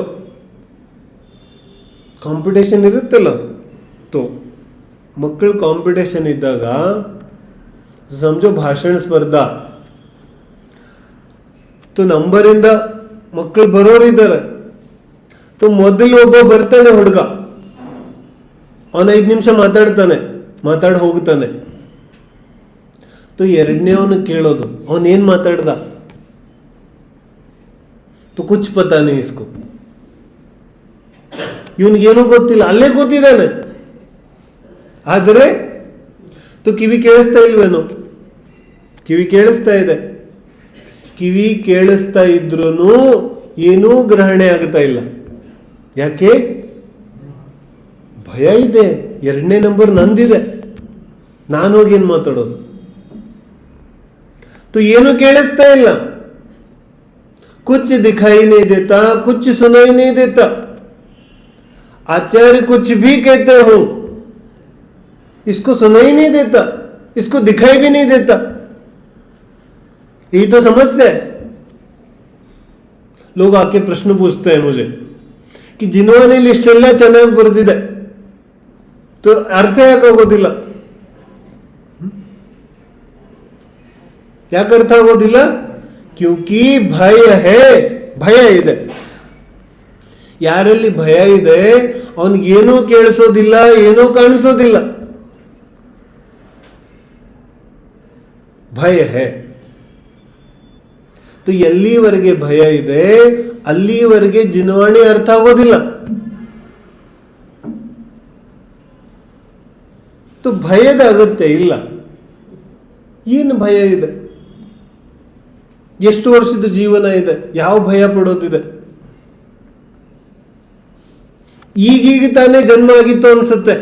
A: ಕಾಂಪಿಟೇಷನ್ ಇರುತ್ತಲ್ಲ, तो ಮಕ್ಕಳು ಕಾಂಪಿಟೇಷನ್ ಇದ್ದಾಗ ಸಮझो ಭಾಷಣ ಸ್ಪರ್ಧಾ, तो ನಂಬರಿಂದ ಮಕ್ಕಳು ಬರೋರಿದ್ದಾರೆ. तो ಮೊದಲು ಒಬ್ಬ ಬರ್ತಾನೆ ಹುಡುಗ, ಅವನ 5 ನಿಮಿಷ ಮಾತಾಡಿ ಹೋಗ್ತಾನೆ. तो ಎರಡನೇ ಅವನು ಕೇಳೋದು, ಅವನೇನ್ ಮಾತಾಡ್ದ? तो कुछ पता नहीं इसको. ಇವನಿಗೇನು ಗೊತ್ತಿಲ್ಲ, ಅಲ್ಲೇ ಕೂತಿದ್ದಾನೆ. ಆದರೆ तो ಕಿವಿ ಕೇಳಿಸ್ತಾ ಇಲ್ವೇನೋ? ಕಿವಿ ಕೇಳಿಸ್ತಾ ಇದೆ. ಕಿವಿ ಕೇಳಿಸ್ತಾ ಇದ್ರೂ ಏನೂ ಗ್ರಹಣೆ ಆಗ್ತಾ ಇಲ್ಲ. ಯಾಕೆ? ಭಯ ಇದೆ. 2ನೇ ನಂಬರ್ ನಂದಿದೆ, ನಾನು ಹೋಗಿ ಏನ್ ಮಾತಾಡೋದು? तो ಏನು ಕೇಳಿಸ್ತಾ ಇಲ್ಲ. कुछ दिखाई नहीं देता, कुछ सुनाई नहीं देता. आचार्य कुछ भी कहते हो, इसको सुनाई नहीं देता, इसको दिखाई भी नहीं देता. यही तो समस्या है. लोग आके प्रश्न पूछते हैं मुझे कि जिन्होंने लिस्ट ಎಲ್ಲ ಚೆನ್ನಾಗಿ ಬರೆದಿದೆ, तो ಅರ್ಥ ಯಾಕೆ ಆಗೋದಿಲ್ಲ? ಯಾಕೆ ಅರ್ಥ ಆಗೋದಿಲ್ಲ? ಕ್ಯೂಕಿ ಭಯ ಹೇ, ಭಯ ಇದೆ. ಯಾರಲ್ಲಿ ಭಯ ಇದೆ ಅವನಿಗೇನೂ ಕೇಳಿಸೋದಿಲ್ಲ, ಏನೂ ಕಾಣಿಸೋದಿಲ್ಲ. ಭಯ ಹೇ. तो ಎಲ್ಲಿವರೆಗೆ ಭಯ ಇದೆ ಅಲ್ಲಿವರೆಗೆ ಜಿನವಾಣಿ ಅರ್ಥ ಆಗೋದಿಲ್ಲ. तो ಭಯದ ಅಗತ್ಯ ಇಲ್ಲ. ಏನು ಭಯ ಇದೆ? ಎಷ್ಟು ವರ್ಷದ ಜೀವನ ಇದೆ? ಯಾವ ಭಯ ಪಡೋದಿದೆ? ಈಗೀಗ ತಾನೇ ಜನ್ಮ ಆಗಿತ್ತು ಅನ್ಸುತ್ತೆ.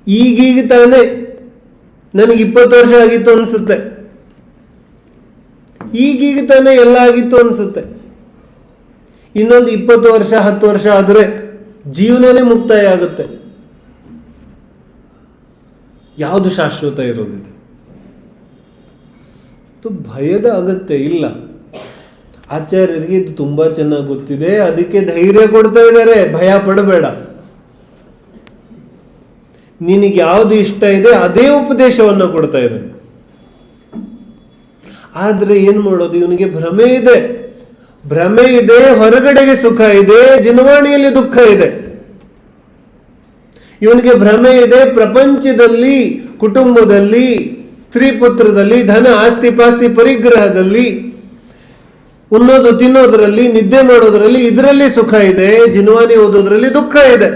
A: ಈಗೀಗ ತಾನೇ ನನಗೆ 20 ವರ್ಷ ಆಗಿತ್ತು ಅನ್ಸುತ್ತೆ. ಈಗೀಗ ತಾನೇ ಎಲ್ಲ ಆಗಿತ್ತು ಅನ್ಸುತ್ತೆ. ಇನ್ನೊಂದು 20 ವರ್ಷ 10 ವರ್ಷ ಆದ್ರೆ ಜೀವನನೇ ಮುಕ್ತಾಯ ಆಗುತ್ತೆ. ಯಾವುದು ಶಾಶ್ವತ ಇರೋದಿದೆ? तो ಭಯದ ಅಗತ್ಯ ಇಲ್ಲ. ಆಚಾರ್ಯರಿಗೆ ಇದು ತುಂಬಾ ಚೆನ್ನಾಗಿ ಗೊತ್ತಿದೆ, ಅದಕ್ಕೆ ಧೈರ್ಯ ಕೊಡ್ತಾ ಇದ್ದಾರೆ, ಭಯ ಪಡಬೇಡ, ನಿನಗೆ ಯಾವುದು ಇಷ್ಟ ಇದೆ ಅದೇ ಉಪದೇಶವನ್ನು ಕೊಡ್ತಾ ಇದ್ದಾನೆ. ಆದ್ರೆ ಏನ್ ಮಾಡೋದು? ಇವನಿಗೆ ಭ್ರಮೆ ಇದೆ, ಹೊರಗಡೆಗೆ ಸುಖ ಇದೆ, ಜಿನವಾಣಿಯಲ್ಲಿ ದುಃಖ ಇದೆ. ಇವನಿಗೆ ಭ್ರಮೆ ಇದೆ ಪ್ರಪಂಚದಲ್ಲಿ, ಕುಟುಂಬದಲ್ಲಿ, ಸ್ತ್ರೀ ಪುತ್ರದಲ್ಲಿ, ಧನ ಆಸ್ತಿ ಪಾಸ್ತಿ ಪರಿಗ್ರಹದಲ್ಲಿ, ಉಣ್ಣೋದು ತಿನ್ನೋದ್ರಲ್ಲಿ, ನಿದ್ದೆ ಮಾಡೋದ್ರಲ್ಲಿ, ಇದರಲ್ಲಿ ಸುಖ ಇದೆ. ಜಿನವಾನಿ ಓದೋದ್ರಲ್ಲಿ ದುಃಖ ಇದೆ.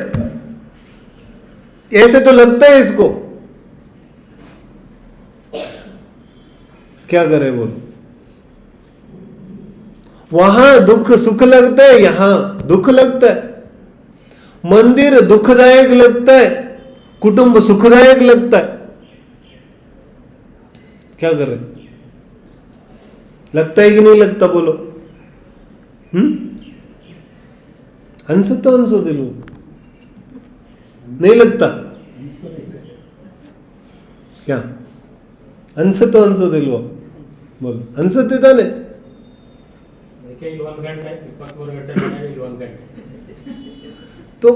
A: ऐसे तो लगता है इसको. क्या करे बोलो? वहां दुख सुख लगता है, यहां दुख लगता है. मंदिर दुखदायक लगता है, कुटुंब सुखदायक लगता है. क्या करे? लगता है कि नहीं लगता बोलो? ಅನ್ಸುತ್ತೋ ಅನ್ಸೋದಿಲ್ವೋ? नहीं लगता क्या? ಅನ್ಸುತ್ತೋ ಅನ್ಸೋದಿಲ್ವೋ? बोलो. ಅನ್ಸುತ್ತೆ ತಾನೆ? तो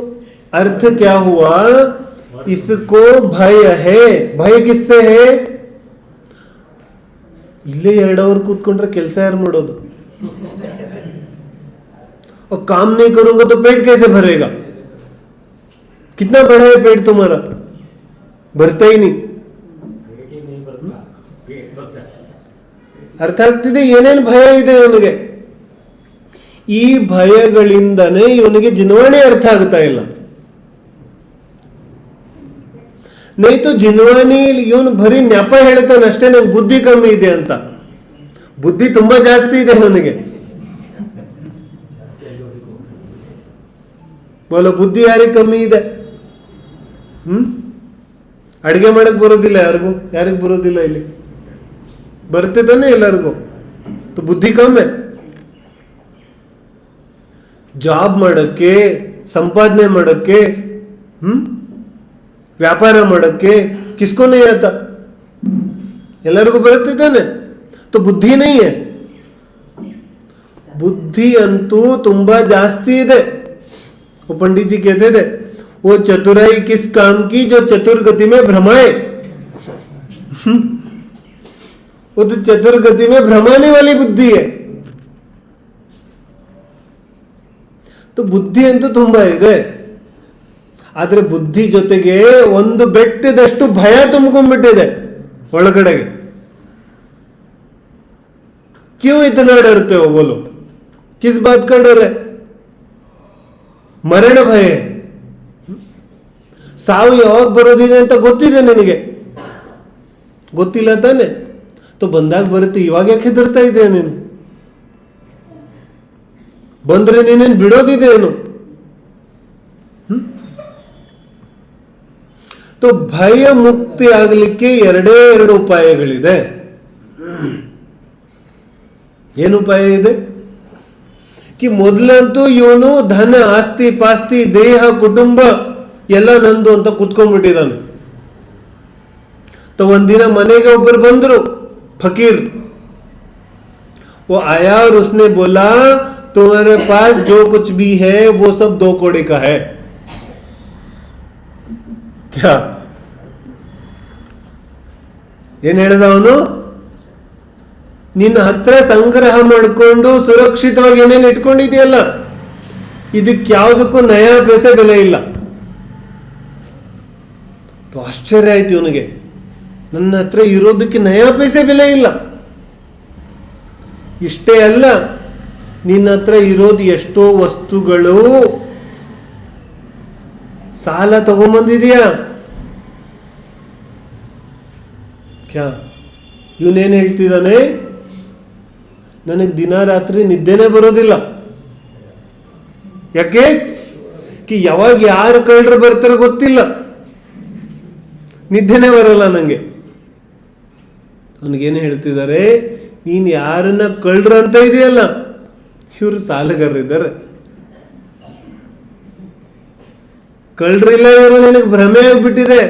A: अर्थ क्या हुआ? इसको भय है. भय किससे है? ಇಲ್ಲೇ 2 ಅವರ್ ಕೂತ್ಕೊಂಡ್ರೆ ಕೆಲಸ ಯಾರು ಮಾಡೋದು? और काम नहीं करूंगा तो पेट कैसे भरेगा? कितना बड़ा है पेट तुम्हारा? भरता ही नहीं. ಅರ್ಥ ಆಗ್ತಿದೆ ಏನೇನು ಭಯ ಇದೆ ಇವನಿಗೆ. ಈ ಭಯಗಳಿಂದನೇ ಇವನಿಗೆ ಜಿನವಾಣಿ ಅರ್ಥ ಆಗ್ತಾ ಇಲ್ಲ. ನೈತು ಜಿನವಾಣಿ ಇವನು ಬರೀ ನೆಪ ಹೇಳ್ತಾನೆ ಅಷ್ಟೇ, ನಂಗೆ ಬುದ್ಧಿ ಕಮ್ಮಿ ಇದೆ ಅಂತ. ಬುದ್ಧಿ ತುಂಬಾ ಜಾಸ್ತಿ ಇದೆ ಅವನಿಗೆ. ಬೋಲ ಬುದ್ಧಿ ಯಾರಿಗೆ ಕಮ್ಮಿ ಇದೆ? ಅಡಿಗೆ ಮಾಡಕ್ ಬರೋದಿಲ್ಲ ಯಾರಿಗೂ ಬರೋದಿಲ್ಲ. ಇಲ್ಲಿ ಬರುತ್ತೆ ತಾನೆ ಎಲ್ಲರಿಗೂ. तो बुद्धि कम है. ಜಾಬ್ ಮಾಡಕ್ಕೆ, ಸಂಪಾದನೆ ಮಾಡಕ್ಕೆ, ವ್ಯಾಪಾರ ಮಾಡಕ್ಕೆ किसको नहीं आता? ಎಲ್ಲರಿಗೂ ಬರುತ್ತೆ ತಾನೆ. तो बुद्धि नहीं है. बुद्धि ಅಂತೂ ತುಂಬಾ ಜಾಸ್ತಿ ಇದೆ. वो पंडित जी कहते थे, वो चतुराई किस काम की जो चतुर्गति में भ्रमाए. वो तो चतुर्गति में भ्रमाने वाली बुद्धि है. तो ಬುದ್ಧಿ ಅಂತೂ ತುಂಬಾ ಇದೆ. ಆದ್ರೆ ಬುದ್ಧಿ ಜೊತೆಗೆ ಒಂದು ಬೆಟ್ಟದಷ್ಟು ಭಯ ತುಂಬಿಕೊಂಡ್ಬಿಟ್ಟಿದೆ ಒಳಗಡೆಗೆ. क्यों इतना डरते हो बोलो? किस बात का डर है? ಮರಣ ಭಯ. ಸಾವು ಯಾವಾಗ ಬರೋದಿದೆ ಅಂತ ಗೊತ್ತಿದೆ ನಿನಗೆ? ಗೊತ್ತಿಲ್ಲ ತಾನೆ. तो ಬಂದಾಗ ಬರುತ್ತೆ. ಇವಾಗ ಯಾಕೆ ಹೆದರ್ತಾ ಇದೆ ನೀನು? ಬಂದ್ರೆ ನೀನೇನು ಬಿಡೋದಿದೆ ಏನು? तो ಭಯ ಮುಕ್ತಿ ಆಗಲಿಕ್ಕೆ ಎರಡು ಉಪಾಯಗಳಿದೆ. ಏನು ಉಪಾಯ ಇದೆ? कि ಮೊದಲಂತೂ ಇವನು ಧನ, ಆಸ್ತಿ ಪಾಸ್ತಿ, ದೇಹ, ಕುಟುಂಬ ಎಲ್ಲ ನಂದು ಅಂತ ಕುತ್ಕೊಂಡ್ಬಿಟ್ಟಿದ್ದಾನೆ. तो ಒಂದಿನ ಮನೆಗೆ ಒಬ್ಬರು ಬಂದ್ರು, फकीर. वो आया और उसने बोला, तुम्हारे पास जो कुछ भी है वो सब 2 कौड़ी का है. क्या ಏನ್ ಹೇಳಿದ ಅವನು? ನಿನ್ನ ಹತ್ರ ಸಂಗ್ರಹ ಮಾಡಿಕೊಂಡು ಸುರಕ್ಷಿತವಾಗಿ ಏನೇನು ಇಟ್ಕೊಂಡಿದೆಯಲ್ಲ, ಇದಕ್ಕೆ ಯಾವುದಕ್ಕೂ ನಯಾ ಪೈಸೆ ಬೆಲೆ ಇಲ್ಲ. ಆಶ್ಚರ್ಯ ಆಯ್ತು ಇವನಿಗೆ. ನನ್ನ ಹತ್ರ ಇರೋದಕ್ಕೆ ನಯಾ ಪೈಸೆ ಬೆಲೆ ಇಲ್ಲ. ಇಷ್ಟೇ ಅಲ್ಲ, ನಿನ್ನ ಹತ್ರ ಇರೋದು ಎಷ್ಟೋ ವಸ್ತುಗಳು ಸಾಲ ತಗೊಂಬಂದಿದೀಯಾ. ಕ್ಯಾ ಇವನೇನು ಹೇಳ್ತಿದ್ದಾನೆ? ನನಗೆ ದಿನ ರಾತ್ರಿ ನಿದ್ದೆನೇ ಬರೋದಿಲ್ಲ. ಯಾಕೆ? ಕಿ ಯಾವಾಗ ಯಾರು ಕಳ್ಳರು ಬರ್ತಾರೆ ಗೊತ್ತಿಲ್ಲ, ನಿದ್ದೆನೇ ಬರಲ್ಲ ನನಗೆ. ಅವನಿಗೇನು ಹೇಳ್ತಿದ್ದಾರೆ? ನೀನು ಯಾರನ್ನ ಕಳ್ಳರು ಅಂತ ಇದೆಯಲ್ಲ, ಇವರು ಸಾಲಗಾರರಿದ್ದಾರೆ. ಕಳ್ಳರಿಲ್ಲ ಇವರು, ನಿನಗೆ ಭ್ರಮೆ ಆಗ್ಬಿಟ್ಟಿದೆ.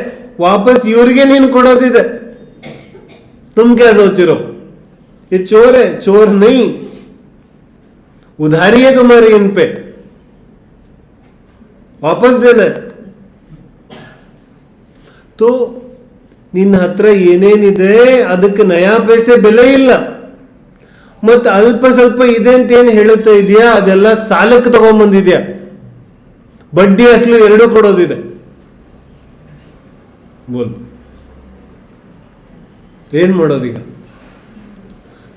A: ವಾಪಸ್ ಇವರಿಗೆ ನೀನು ಕೊಡೋದಿದೆ. तुम क्या सोच रहे हो? ये चोर है? चोर नहीं, उधारी है तुम्हारी इन पे, वापस देना है. तो ನಿನ್ನ ಹತ್ರ ಏನೇನಿದೆ ಅದಕ್ಕೆ ನಯಾ ಪೈಸೆ ಬೆಲೆ ಇಲ್ಲ. ಮತ್ತು ಅಲ್ಪ ಸ್ವಲ್ಪ ಇದೆ ಅಂತ ಏನು ಹೇಳುತ್ತಾ ಇದೆಯಾ, ಅದೆಲ್ಲ ಸಾಲಕ್ಕೆ ತಗೊಂಡ್ಬಂದಿದ್ಯಾ. ಬಡ್ಡಿ ಅಸಲು ಎರಡೂ ಕೊಡೋದಿದೆ. ಬೋಲ್ ಏನ್ ಮಾಡೋದೀಗ?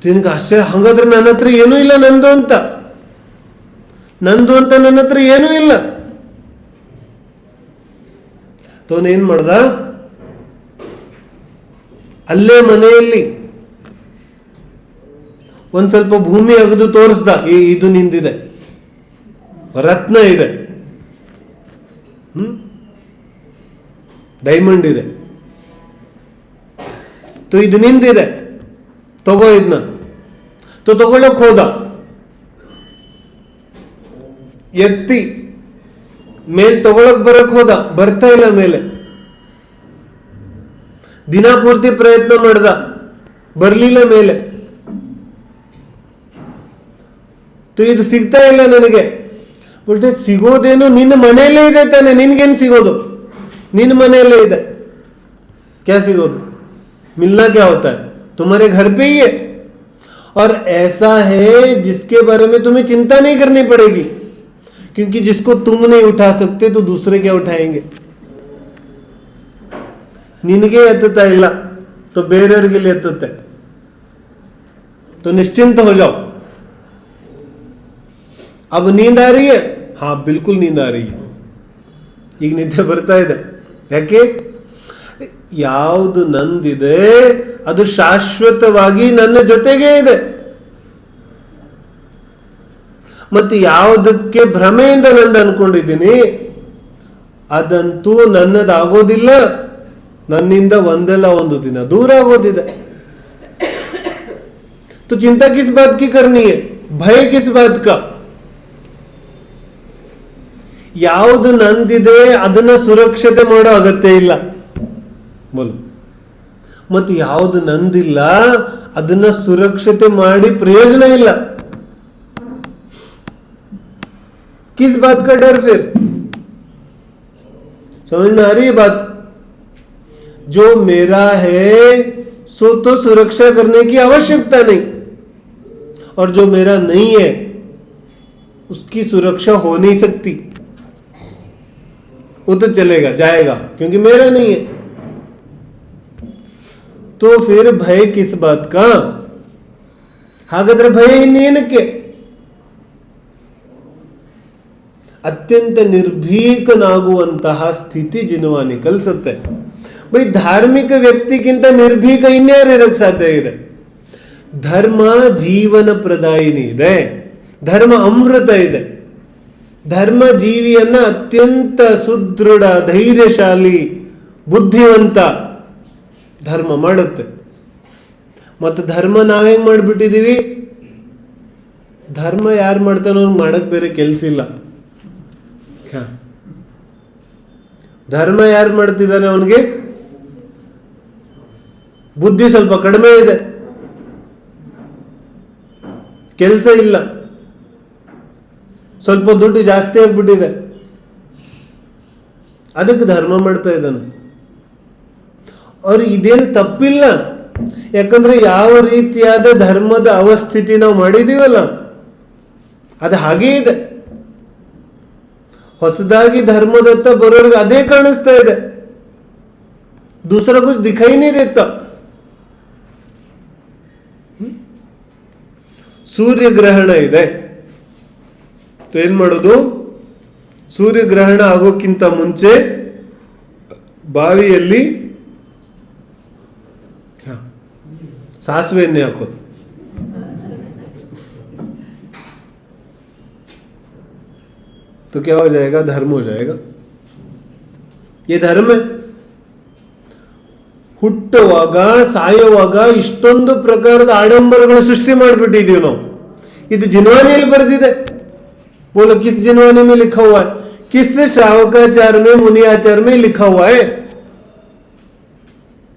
A: ನಿನಗೆ ಆಶ್ಚರ್ಯ. ಹಂಗಾದ್ರೆ ನನ್ನ ಹತ್ರ ಏನೂ ಇಲ್ಲ, ನಂದು ಅಂತ ನನ್ನ ಹತ್ರ ಏನೂ ಇಲ್ಲ. ತೋನೇನ್ ಮಾಡ್ದ? ಅಲ್ಲೇ ಮನೆಯಲ್ಲಿ ಒಂದ್ ಸ್ವಲ್ಪ ಭೂಮಿ ಅಗದು ತೋರಿಸ್ದ. ಇದು ನಿಂದಿದೆ, ರತ್ನ ಇದೆ, ಡೈಮಂಡ್ ಇದೆ, ಇದು ನಿಂದಿದೆ, ತಗೋ ಇದನ್ನ. ತಗೊಳ್ಳಕ್ ಹೋದ, ಎತ್ತಿ ಮೇಲ್ ತಗೊಳಕ್ ಬರಕ್ ಹೋದ, ಬರ್ತಾ ಇಲ್ಲ ಮೇಲೆ. ದಿನ ಪೂರ್ತಿ ಪ್ರಯತ್ನ ಮಾಡ್ದ, ಬರ್ಲಿಲ್ಲ ಮೇಲೆ. ಇದು ಸಿಗ್ತಾ ಇಲ್ಲ ನನಗೆ. ಬಟ್ ಸಿಗೋದೇನು ನಿನ್ನ ಮನೆಯಲ್ಲೇ ಇದೆ ತಾನೆ, ನಿನ್ಗೇನು ಸಿಗೋದು? ನಿನ್ನ ಮನೆಯಲ್ಲೇ ಇದೆ. ಕ್ಯಾ ಸಿಗೋದು? मिलना क्या होता है? तुम्हारे घर पे ही है. और ऐसा है जिसके बारे में तुम्हें चिंता नहीं करनी पड़ेगी. क्योंकि जिसको तुम नहीं उठा सकते तो दूसरे क्या उठाएंगे. ನಿನಗೆ ಎತ್ತುತ್ತಾ ಇಲ್ಲ तो ಬೇರೆಯವರಿಗೆ ಎತ್ತುತ್ತೆ. तो निश्चिंत हो जाओ. अब नींद आ रही है? हाँ बिल्कुल नींद आ रही है. ಈಗ ನಿದ್ದೆ ಬರ್ತಾ ಇದೆ. ಯಾಕೆ? ಯಾವುದು ನಂದಿದೆ ಅದು ಶಾಶ್ವತವಾಗಿ ನನ್ನ ಜೊತೆಗೇ ಇದೆ. ಮತ್ತೆ ಯಾವುದಕ್ಕೆ ಭ್ರಮೆಯಿಂದ ನಂದು ಅನ್ಕೊಂಡಿದ್ದೀನಿ ಅದಂತೂ ನನ್ನದಾಗೋದಿಲ್ಲ. ನನ್ನಿಂದ ಒಂದಲ್ಲ ಒಂದು ದಿನ दूर ಆಗೋದಿದೆ. तो चिंता किस बात की करनी है? भय किस बात का? ಯಾವುದು ನಂದಿದೆ ಅದನ್ನ ಸುರಕ್ಷತೆ ಮಾಡೋ ಅಗತ್ಯ ಇಲ್ಲ ಬೋಲು. ಮತ್ತು ಯಾವುದು ನಂದಿಲ್ಲ ಅದನ್ನ ಸುರಕ್ಷತೆ ಮಾಡಿ ಪ್ರಯೋಜನ ಇಲ್ಲ. किस बात का डर फिर? समझ में आ रही है बात? जो मेरा है सो तो सुरक्षा करने की आवश्यकता नहीं, और जो मेरा नहीं है उसकी सुरक्षा हो नहीं सकती. वो तो चलेगा जाएगा क्योंकि मेरा नहीं है. तो फिर भय किस बात का? हागाದ್ರೆ ಭಯ ಇನ್ನೇನಕ್ಕೆ? ಅತ್ಯಂತ ನಿರ್ಭೀಕನಾಗುವಂತಹ ಸ್ಥಿತಿ ಜಿನವಾನಿ ಕಲಿಸುತ್ತೆ. ಬೈ ಧಾರ್ಮಿಕ ವ್ಯಕ್ತಿಗಿಂತ ನಿರ್ಭೀಕ ಇನ್ಯಾರು ಇರಕ್ಕೆ ಸಾಧ್ಯ ಇದೆ? ಧರ್ಮ ಜೀವನ ಪ್ರದಾಯಿನಿ ಇದೆ, ಧರ್ಮ ಅಮೃತ ಇದೆ. ಧರ್ಮ ಜೀವಿಯನ್ನ ಅತ್ಯಂತ ಸುದೃಢ, ಧೈರ್ಯಶಾಲಿ, ಬುದ್ಧಿವಂತ ಧರ್ಮ ಮಾಡುತ್ತೆ. ಮತ್ತು ಧರ್ಮ ನಾವೇಂಗ್ ಮಾಡಿಬಿಟ್ಟಿದೀವಿ? ಧರ್ಮ ಯಾರು ಮಾಡ್ತಾನೋ ಅವ್ರಿಗೆ ಮಾಡಕ್ ಬೇರೆ ಕೆಲಸ ಇಲ್ಲ. ಧರ್ಮ ಯಾರು ಮಾಡ್ತಿದ್ದಾನೆ ಅವನಿಗೆ ಬುದ್ಧಿ ಸ್ವಲ್ಪ ಕಡಿಮೆ ಇದೆ, ಕೆಲಸ ಇಲ್ಲ, ಸ್ವಲ್ಪ ದುಡ್ಡು ಜಾಸ್ತಿ ಆಗ್ಬಿಟ್ಟಿದೆ, ಅದಕ್ಕೆ ಧರ್ಮ ಮಾಡ್ತಾ ಇದ್ದಾನೆ. ಅವ್ರು ಇದೇನು ತಪ್ಪಿಲ್ಲ. ಯಾಕಂದ್ರೆ ಯಾವ ರೀತಿಯಾದ ಧರ್ಮದ ಅವಸ್ಥಿತಿ ನಾವು ಮಾಡಿದೀವಲ್ಲ ಅದು ಹಾಗೇ ಇದೆ. ಹೊಸದಾಗಿ ಧರ್ಮದತ್ತ ಬರೋರಿಗೆ ಅದೇ ಕಾಣಿಸ್ತಾ ಇದೆ. ದೂಸರ ಕುछ ದಿಖಾಯಿ नहीं देता. ಸೂರ್ಯಗ್ರಹಣ ಇದೆ. ಏನ್ ಮಾಡೋದು? ಸೂರ್ಯಗ್ರಹಣ ಆಗೋಕ್ಕಿಂತ ಮುಂಚೆ ಬಾವಿಯಲ್ಲಿ ಸಾಸಿವೆ ಎಣ್ಣೆ ಹಾಕೋದು. तो क्या हो जाएगा? धर्म हो जाएगा. ये धर्म है. ಹುಟ್ಟುವಾಗ ಸಾಯುವಾಗ ಇಷ್ಟೊಂದು ಪ್ರಕಾರದ ಆಡಂಬರಗಳ ಸೃಷ್ಟಿ ಮಾಡಿಬಿಟ್ಟಿದೀವಿ ನಾವು. ಇದು ಜಿನ್ವಾನಿಯಲ್ಲಿ ಬರೆದಿದೆ. बोलो किस जिनवानी में लिखा हुआ है? किस श्रावकाचार में, मुनियाचार में लिखा हुआ है?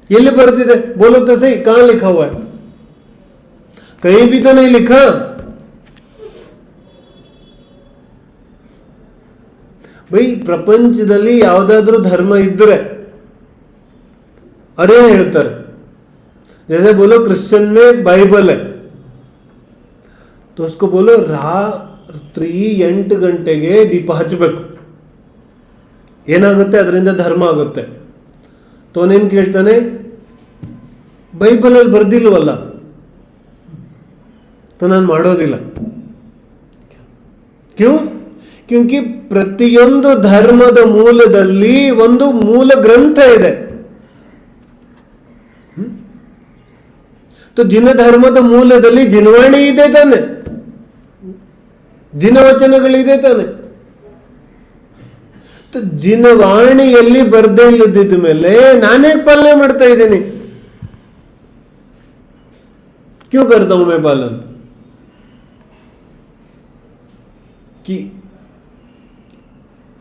A: ಎಲ್ಲಿ ಬರ್ತಿದೆ? बोलो तो सही, कहां लिखा हुआ है? कहीं भी तो नहीं लिखा. ಬೈ ಪ್ರಪಂಚದಲ್ಲಿ ಯಾವುದಾದ್ರೂ ಧರ್ಮ ಇದ್ರೆ ಅವ್ರೇನು ಹೇಳ್ತಾರೆ? जैसे बोलो क्रिश्चियन में बाइबल है तो उसको बोलो ರಾತ್ರಿ 8 ಗಂಟೆಗೆ ದೀಪ ಹಚ್ಚಬೇಕು. ಏನಾಗುತ್ತೆ? ಅದರಿಂದ ಧರ್ಮ ಆಗುತ್ತೆ. ತೋನೇನು ಕೇಳ್ತಾನೆ? ಬೈಬಲಲ್ಲಿ ಬರ್ದಿಲ್ವಲ್ಲ, तो ನಾನು ಮಾಡೋದಿಲ್ಲ. ಕ್ಯೂ? ಕ್ಯೂಂಕಿ ಪ್ರತಿಯೊಂದು ಧರ್ಮದ ಮೂಲದಲ್ಲಿ ಒಂದು ಮೂಲ ಗ್ರಂಥ ಇದೆ. तो ಜಿನ ಧರ್ಮದ ಮೂಲದಲ್ಲಿ ಜಿನವಾಣಿ ಇದೆ ತಾನೆ, ಜಿನವಚನಗಳಿದೆ ತಾನೆ. तो ಜಿನವಾಣಿಯಲ್ಲಿ ಬರ್ದೇ ಇಲ್ಲದಿದ್ದ ಮೇಲೆ ನಾನೇ ಪಾಲನೆ ಮಾಡ್ತಾ ಇದ್ದೀನಿ. क्यों करता हूं मैं पालन? कि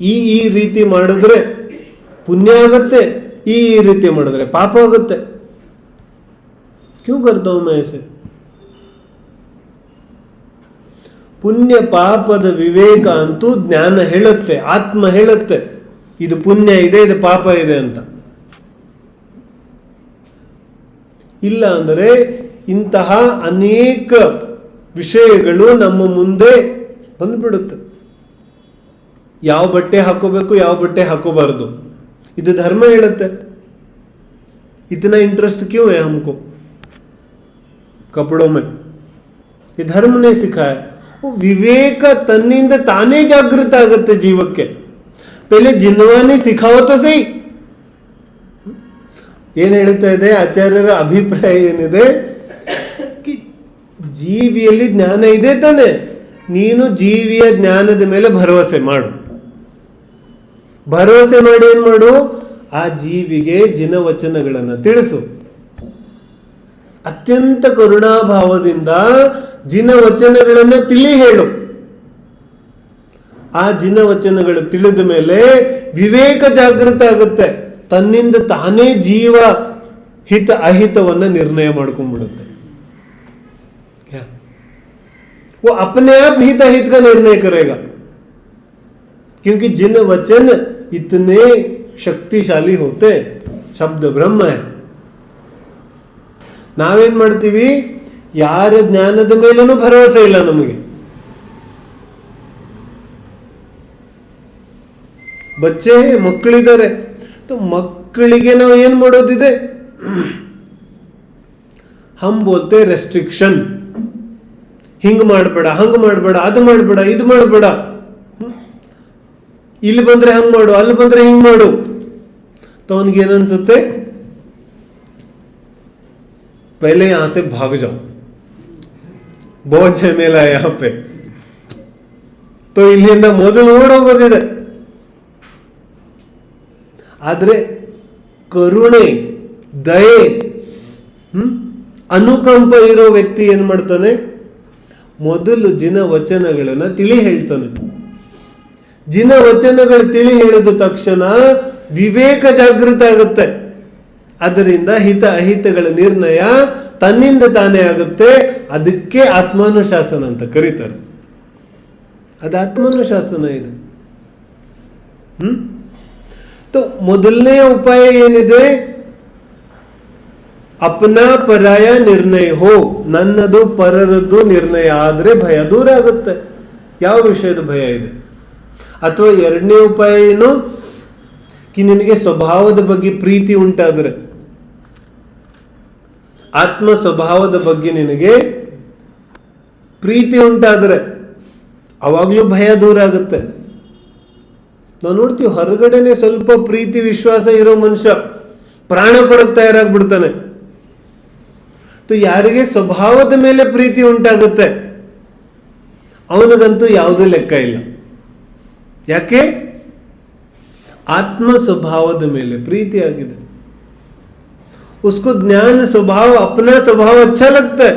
A: ಈ ರೀತಿ ಮಾಡಿದ್ರೆ ಪುಣ್ಯ ಆಗುತ್ತೆ, ಈ ರೀತಿ ಮಾಡಿದ್ರೆ ಪಾಪ ಆಗುತ್ತೆ. क्यों करता हूं मैं ऐसे? ಪುಣ್ಯ ಪಾಪದ ವಿವೇಕ ಅಂತೂ ಜ್ಞಾನ ಹೇಳುತ್ತೆ, ಆತ್ಮ ಹೇಳುತ್ತೆ ಇದು ಪುಣ್ಯ ಇದೆ, ಇದು ಪಾಪ ಇದೆ ಅಂತ. ಇಲ್ಲ ಅಂದರೆ ಇಂತಹ ಅನೇಕ ವಿಷಯಗಳು ನಮ್ಮ ಮುಂದೆ ಬಂದ್ಬಿಡುತ್ತೆ. ಯಾವ ಬಟ್ಟೆ ಹಾಕೋಬೇಕು, ಯಾವ ಬಟ್ಟೆ ಹಾಕೋಬಾರದು, ಇದು ಧರ್ಮ ಹೇಳುತ್ತೆ. इतना इंटरेस्ट क्यों है हमको कपड़ों में? ये धर्म ने सिखाया. वो विवेक तन्निंद ताने जागृत आगತ್ತೆ ಜೀವಕ್ಕೆ. पहले जिनवानी सिखाओ तो सही. ಏನು ಹೇಳ್ತಾ ಇದೆ ಆಚಾರ್ಯರ ಅಭಿಪ್ರಾಯ ಏನಿದೆ, ಕಿ ಜೀವಿಯಲ್ಲಿ ಜ್ಞಾನ ಇದೆ ತಾನೆ, ನೀನು ಜೀವಿಯ ಜ್ಞಾನದ ಮೇಲೆ ಭರವಸೆ ಮಾಡು. ಭರವಸೆ ಮಾಡಿ ಏನ್ ಮಾಡು, ಆ ಜೀವಿಗೆ ಜಿನವಚನಗಳನ್ನು ತಿಳಿಸು. ಅತ್ಯಂತ ಕರುಣಾಭಾವದಿಂದ ಜಿನವಚನಗಳನ್ನು ತಿಳಿ ಹೇಳು. ಆ ಜಿನವಚನಗಳು ತಿಳಿದ ಮೇಲೆ ವಿವೇಕ ಜಾಗೃತ ಆಗುತ್ತೆ. ತನ್ನಿಂದ ತಾನೇ ಜೀವ ಹಿತ ಅಹಿತವನ್ನ ನಿರ್ಣಯ ಮಾಡ್ಕೊಂಡ್ಬಿಡುತ್ತೆ. वो अपने आप हित अहित का निर्णय करेगा, क्योंकि जिन वचन इतने ಶಕ್ತಿಶಾಲಿ ಹೋತೆ. ಶಬ್ದ ಬ್ರಹ್ಮ. ನಾವೇನ್ ಮಾಡ್ತೀವಿ, ಯಾರ ಜ್ಞಾನದ ಮೇಲೂ ಭರವಸೆ ಇಲ್ಲ ನಮಗೆ. ಬಚ್ಚೆ ಮಕ್ಕಳಿದ್ದಾರೆ, ಮಕ್ಕಳಿಗೆ ನಾವು ಏನ್ ಮಾಡೋದಿದೆ, ಹಮ್ ಬೋಲ್ತೆ ರೆಸ್ಟ್ರಿಕ್ಷನ್. ಹಿಂಗ್ ಮಾಡಬೇಡ, ಹಂಗ್ ಮಾಡಬೇಡ, ಅದು ಮಾಡಬೇಡ, ಇದು ಮಾಡಬೇಡ, ಇಲ್ಲಿ ಬಂದ್ರೆ ಹಂಗ್ ಮಾಡು, ಅಲ್ಲಿ ಬಂದ್ರೆ ಹಿಂಗ್ ಮಾಡು. तो ಅವನಿಗೆ ಏನನ್ಸುತ್ತೆ, पहले यहां से भाग जाओ, बहुत झमेला है यहाँ पे. तो ಇಲ್ಲಿಂದ ಮೊದಲು ಓಡೋಗೋದಿದೆ. ಆದ್ರೆ ಕರುಣೆ, ದಯೆ, ಅನುಕಂಪ ಇರೋ ವ್ಯಕ್ತಿ ಏನ್ ಮಾಡ್ತಾನೆ, ಮೊದಲು ಜಿನ ವಚನಗಳನ್ನ ತಿಳಿ ಹೇಳ್ತಾನೆ. ಜಿನ ವಚನಗಳು ತಿಳಿ ಹೇಳಿದ ತಕ್ಷಣ ವಿವೇಕ ಜಾಗೃತ ಆಗುತ್ತೆ. ಅದರಿಂದ ಹಿತ ಅಹಿತಗಳ ನಿರ್ಣಯ ತನ್ನಿಂದ ತಾನೇ ಆಗುತ್ತೆ. ಅದಕ್ಕೆ ಆತ್ಮಾನುಶಾಸನ ಅಂತ ಕರೀತಾರೆ. ಅದು ಆತ್ಮಾನುಶಾಸನ ಇದೆ. तो ಮೊದಲನೇ ಉಪಾಯ ಏನಿದೆ, ಅಪನ ಪರಾಯ ನಿರ್ಣಯ ಹೋ, ನನ್ನದು ಪರರದ್ದು ನಿರ್ಣಯ ಆದ್ರೆ ಭಯ ದೂರ ಆಗುತ್ತೆ. ಯಾವ ವಿಷಯದ ಭಯ ಇದೆ? ಅಥವಾ ಎರಡನೇ ಉಪಾಯ ಏನು, ಕಿ ನಿನಗೆ ಸ್ವಭಾವದ ಬಗ್ಗೆ ಪ್ರೀತಿ ಉಂಟಾದ್ರೆ, ಆತ್ಮ ಸ್ವಭಾವದ ಬಗ್ಗೆ ನಿನಗೆ ಪ್ರೀತಿ ಉಂಟಾದ್ರೆ ಅವಾಗ್ಲೂ ಭಯ ದೂರ ಆಗುತ್ತೆ. ನಾವು ನೋಡ್ತೀವಿ, ಹೊರಗಡೆನೆ ಸ್ವಲ್ಪ ಪ್ರೀತಿ ವಿಶ್ವಾಸ ಇರೋ ಮನುಷ್ಯ ಪ್ರಾಣ ಕೊಡಕ್ ತಯಾರಾಗ್ಬಿಡ್ತಾನೆ. ಯಾರಿಗೆ ಸ್ವಭಾವದ ಮೇಲೆ ಪ್ರೀತಿ ಉಂಟಾಗುತ್ತೆ ಅವನಿಗಂತೂ ಯಾವುದೂ ಲೆಕ್ಕ ಇಲ್ಲ. ಯಾಕೆ? ಆತ್ಮ ಸ್ವಭಾವದ ಮೇಲೆ ಪ್ರೀತಿ ಆಗಿದೆ. उसको ज्ञान स्वभाव अपना स्वभाव अच्छा लगता है.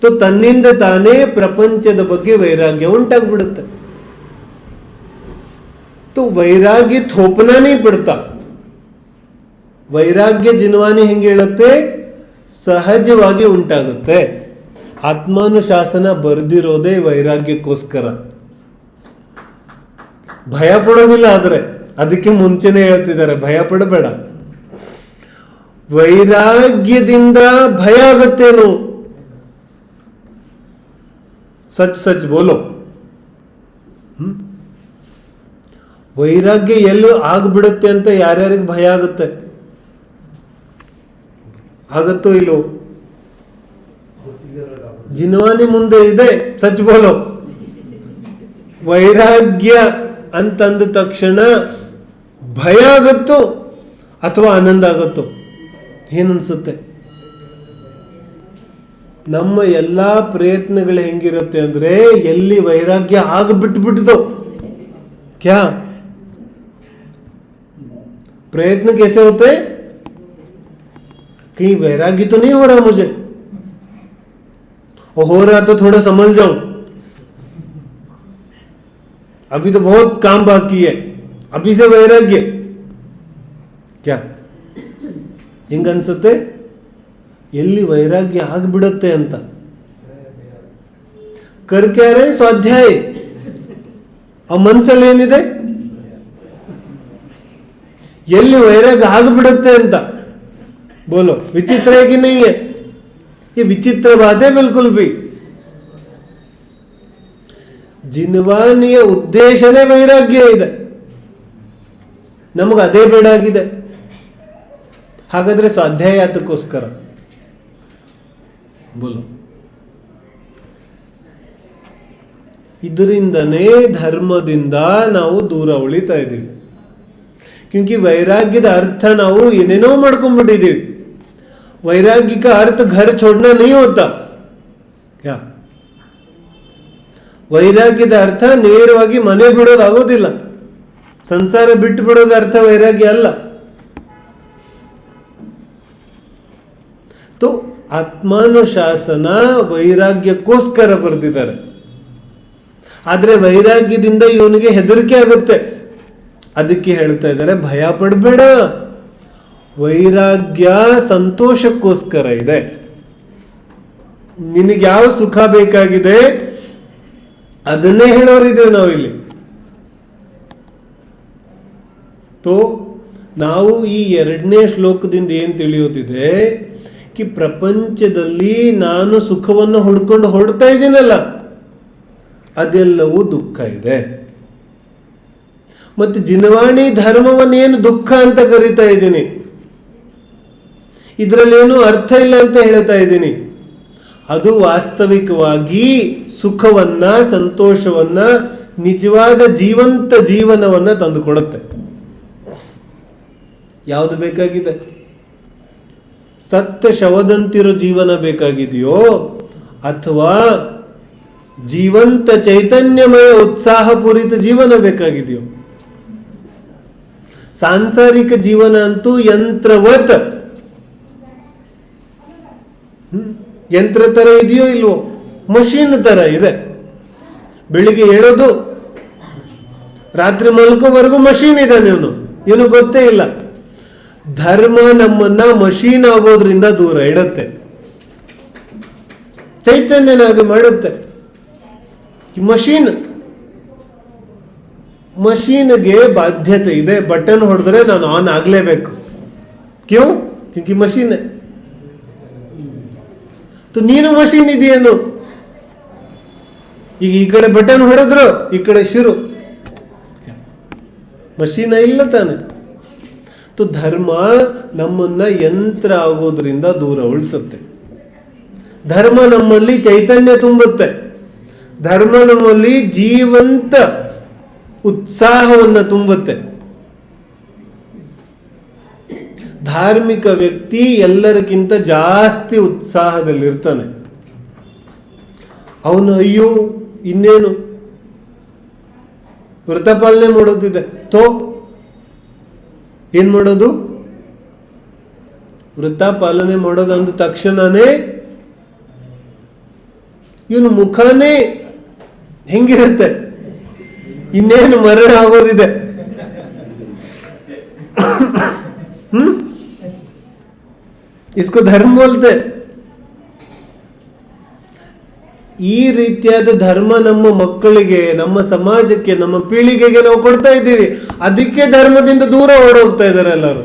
A: तो ತನ್ನಿಂದ ತಾನೇ ಪ್ರಪಂಚದ ಬಗ್ಗೆ ವೈರಾಗ್ಯ ಉಂಟಾಗ್ಬಿಡುತ್ತೆ. तो वैराग्य थोपना नहीं पड़ता. ವೈರಾಗ್ಯ ಜಿನವಾನಿ ಹೆಂಗೆ ಹೇಳುತ್ತೆ, ಸಹಜವಾಗಿ ಉಂಟಾಗುತ್ತೆ. ಆತ್ಮಾನುಶಾಸನ ಬರೆದಿರೋದೇ ವೈರಾಗ್ಯಕ್ಕೋಸ್ಕರ. ಭಯ ಪಡೋದಿಲ್ಲ. ಆದ್ರೆ ಅದಕ್ಕೆ ಮುಂಚೆನೆ ಹೇಳ್ತಿದ್ದಾರೆ, ಭಯ ಪಡಬೇಡ. ವೈರಾಗ್ಯದಿಂದ ಭಯ ಆಗುತ್ತೇನು? ಸಚ್ ಸಚ್ ಬೋಲೋ. ವೈರಾಗ್ಯ ಎಲ್ಲೂ ಆಗ್ಬಿಡುತ್ತೆ ಅಂತ ಯಾರ್ಯಾರಿಗೆ ಭಯ ಆಗುತ್ತೆ? ಆಗತ್ತೋ ಇಲ್ಲೋ? ಜಿನವಾನಿ ಮುಂದೆ ಇದೆ, ಸಚ್ ಬೋಲೋ. ವೈರಾಗ್ಯ ಅಂತಂದ ತಕ್ಷಣ ಭಯ ಆಗುತ್ತೋ ಅಥವಾ ಆನಂದ ಆಗುತ್ತೋ? ಏನನ್ಸುತ್ತೆ? ನಮ್ಮ ಎಲ್ಲಾ ಪ್ರಯತ್ನಗಳು ಹೆಂಗಿರುತ್ತೆ ಅಂದ್ರೆ, ಎಲ್ಲಿ ವೈರಾಗ್ಯ ಆಗ್ಬಿಟ್ಬಿಟ್ಟು ಕ್ಯಾ प्रयत्न कैसे होते? कहीं वैराग्य तो नहीं हो रहा मुझे, और हो रहा तो थोड़ा समझ जाऊं, अभी तो बहुत काम बाकी है, अभी से वैराग्य क्या ಹಿಂಗ ಅನ್ಸುತ್ತೆ? ಎಲ್ಲಿ ವೈರಾಗ್ಯ ಆಗ್ಬಿಡತ್ತೆ ಅಂತ. ಕರ್ಕ್ಯಾರೆ ಸ್ವಾಧ್ಯಾಯ, ಆ ಮನ್ಸಲ್ಲಿ ಏನಿದೆ? ಎಲ್ಲಿ ವೈರಾಗ್ಯ ಆಗ್ಬಿಡುತ್ತೆ ಅಂತ. ಬೋಲೋ, ವಿಚಿತ್ರ है कि नहीं है? ये विचित्र बात है बिल्कुल भी. ಜಿನವಾಣಿಯ ಉದ್ದೇಶನೇ ವೈರಾಗ್ಯ ಇದೆ. ನಮಗೆ ಅದೇ ಬೇಡ ಆಗಿದೆ. ಹಾಗಾದ್ರೆ ಸ್ವಾಧ್ಯಾಯ ಯಾತಕ್ಕೋಸ್ಕರ ಬೋಲು? ಇದರಿಂದನೇ ಧರ್ಮದಿಂದ ನಾವು ದೂರ ಉಳಿತಾ ಇದ್ದೀವಿ. ಕ್ಯೂಂಕಿ ವೈರಾಗ್ಯದ ಅರ್ಥ ನಾವು ಏನೇನೋ ಮಾಡ್ಕೊಂಡ್ಬಿಟ್ಟಿದ್ದೀವಿ. वैराग्य का अर्थ घर छोड़ना नहीं होता क्या? ವೈರಾಗ್ಯದ ಅರ್ಥ ನೇರವಾಗಿ ಮನೆ ಬಿಡೋದಾಗೋದಿಲ್ಲ. ಸಂಸಾರ ಬಿಟ್ಟು ಬಿಡೋದ ಅರ್ಥ ವೈರಾಗ್ಯ ಅಲ್ಲ. तो ಆತ್ಮಾನುಶಾಸನ ವೈರಾಗ್ಯಕ್ಕೋಸ್ಕರ ಬರೆದಿದ್ದಾರೆ. ಆದ್ರೆ ವೈರಾಗ್ಯದಿಂದ ಇವನಿಗೆ ಹೆದರಿಕೆ ಆಗುತ್ತೆ. ಅದಕ್ಕೆ ಹೇಳ್ತಾ ಇದ್ದಾರೆ, ಭಯ ಪಡಬೇಡ, ವೈರಾಗ್ಯ ಸಂತೋಷಕ್ಕೋಸ್ಕರ ಇದೆ. ನಿನಗೆ ಯಾವ ಸುಖ ಬೇಕಾಗಿದೆ ಅದನ್ನೇ ಹೇಳೋರಿದ್ದೇವೆ ನಾವಿಲ್ಲಿ. ತೋ ನಾವು ಈ 2ನೇ ಶ್ಲೋಕದಿಂದ ಏನ್ ತಿಳಿಯೋದಿದೆ ಕಿ ಪ್ರಪಂಚದಲ್ಲಿ ನಾನು ಸುಖವನ್ನು ಹುಡ್ಕೊಂಡು ಹೊಡ್ತಾ ಇದ್ದೀನಲ್ಲ, ಅದೆಲ್ಲವೂ ದುಃಖ ಇದೆ. ಮತ್ತು ಜಿನವಾಣಿ ಧರ್ಮವನ್ನೇನು ದುಃಖ ಅಂತ ಕರೀತಾ ಇದ್ದೀನಿ, ಇದರಲ್ಲೇನು ಅರ್ಥ ಇಲ್ಲ ಅಂತ ಹೇಳ್ತಾ ಇದ್ದೀನಿ. ಅದು ವಾಸ್ತವಿಕವಾಗಿ ಸುಖವನ್ನ, ಸಂತೋಷವನ್ನ, ನಿಜವಾದ ಜೀವಂತ ಜೀವನವನ್ನ ತಂದುಕೊಡುತ್ತೆ. ಯಾವುದು ಬೇಕಾಗಿದೆ? ಸತ್ಯ ಶವದಂತಿರೋ ಜೀವನ ಬೇಕಾಗಿದೆಯೋ ಅಥವಾ ಜೀವಂತ ಚೈತನ್ಯಮಯ ಉತ್ಸಾಹಪೂರಿತ ಜೀವನ ಬೇಕಾಗಿದೆಯೋ? ಸಾಂಸಾರಿಕ ಜೀವನ ಅಂತೂ ಯಂತ್ರವತ್, ಯಂತ್ರ ತರ ಇದೆಯೋ ಇಲ್ವೋ? ಮಷೀನ್ ತರ ಇದೆ. ಬೆಳಿಗ್ಗೆ ಹೇಳೋದು ರಾತ್ರಿ ಮಲ್ಕೋವರೆಗೂ ಮಷೀನ್ ಇದ್ದಾನೆ ಅವನು, ಏನು ಗೊತ್ತೇ ಇಲ್ಲ. ಧರ್ಮ ನಮ್ಮನ್ನ ಮಷೀನ್ ಆಗೋದ್ರಿಂದ ದೂರ ಇಡುತ್ತೆ, ಚೈತನ್ಯನಾಗಿ ಮಾಡುತ್ತೆ. ಮಷೀನ್ಗೆ ಬಾಧ್ಯತೆ ಇದೆ, ಬಟನ್ ಹೊಡೆದ್ರೆ ನಾನು ಆನ್ ಆಗ್ಲೇಬೇಕು. ಕ್ಯೂ? ಕ್ಯೂಂಕಿ ಮಷೀನ್. ನೀನು ಮಷೀನ್ ಇದೆಯೇನು? ಈಗ ಈ ಕಡೆ ಬಟನ್ ಹೊಡೆದ್ರು ಈ ಕಡೆ ಶುರು, ಮಷೀನ ಇಲ್ಲ ತಾನೆ. ಧರ್ಮ ನಮ್ಮನ್ನ ಯಂತ್ರ ಆಗೋದ್ರಿಂದ ದೂರ ಉಳಿಸುತ್ತೆ. ಧರ್ಮ ನಮ್ಮಲ್ಲಿ ಚೈತನ್ಯ ತುಂಬುತ್ತೆ. ಧರ್ಮ ನಮ್ಮಲ್ಲಿ ಜೀವಂತ ಉತ್ಸಾಹವನ್ನ ತುಂಬುತ್ತೆ. ಧಾರ್ಮಿಕ ವ್ಯಕ್ತಿ ಎಲ್ಲರಿಗಿಂತ ಜಾಸ್ತಿ ಉತ್ಸಾಹದಲ್ಲಿರ್ತಾನೆ. ಅವನು ಅಯ್ಯೋ ಇನ್ನೇನು ವ್ರತ ಪಾಲನೆ ಮಾಡೋದಿದೆ, ಏನ್ ಮಾಡೋದು? ವ್ರತ ಪಾಲನೆ ಮಾಡೋದು ಅಂದ ತಕ್ಷಣನೇ ಇವನು ಮುಖನೇ ಹೆಂಗಿರುತ್ತೆ, ಇನ್ನೇನು ಮರಣ ಆಗೋದಿದೆ. इसको धर्म बोलते. ಈ ರೀತಿಯಾದ ಧರ್ಮ ನಮ್ಮ ಮಕ್ಕಳಿಗೆ, ನಮ್ಮ ಸಮಾಜಕ್ಕೆ, ನಮ್ಮ ಪೀಳಿಗೆಗೆ ನಾವು ಕೊಡ್ತಾ ಇದ್ದೀವಿ. ಅದಕ್ಕೆ ಧರ್ಮದಿಂದ ದೂರ ಓಡೋಗ್ತಾ ಇದ್ದಾರೆ ಎಲ್ಲರೂ.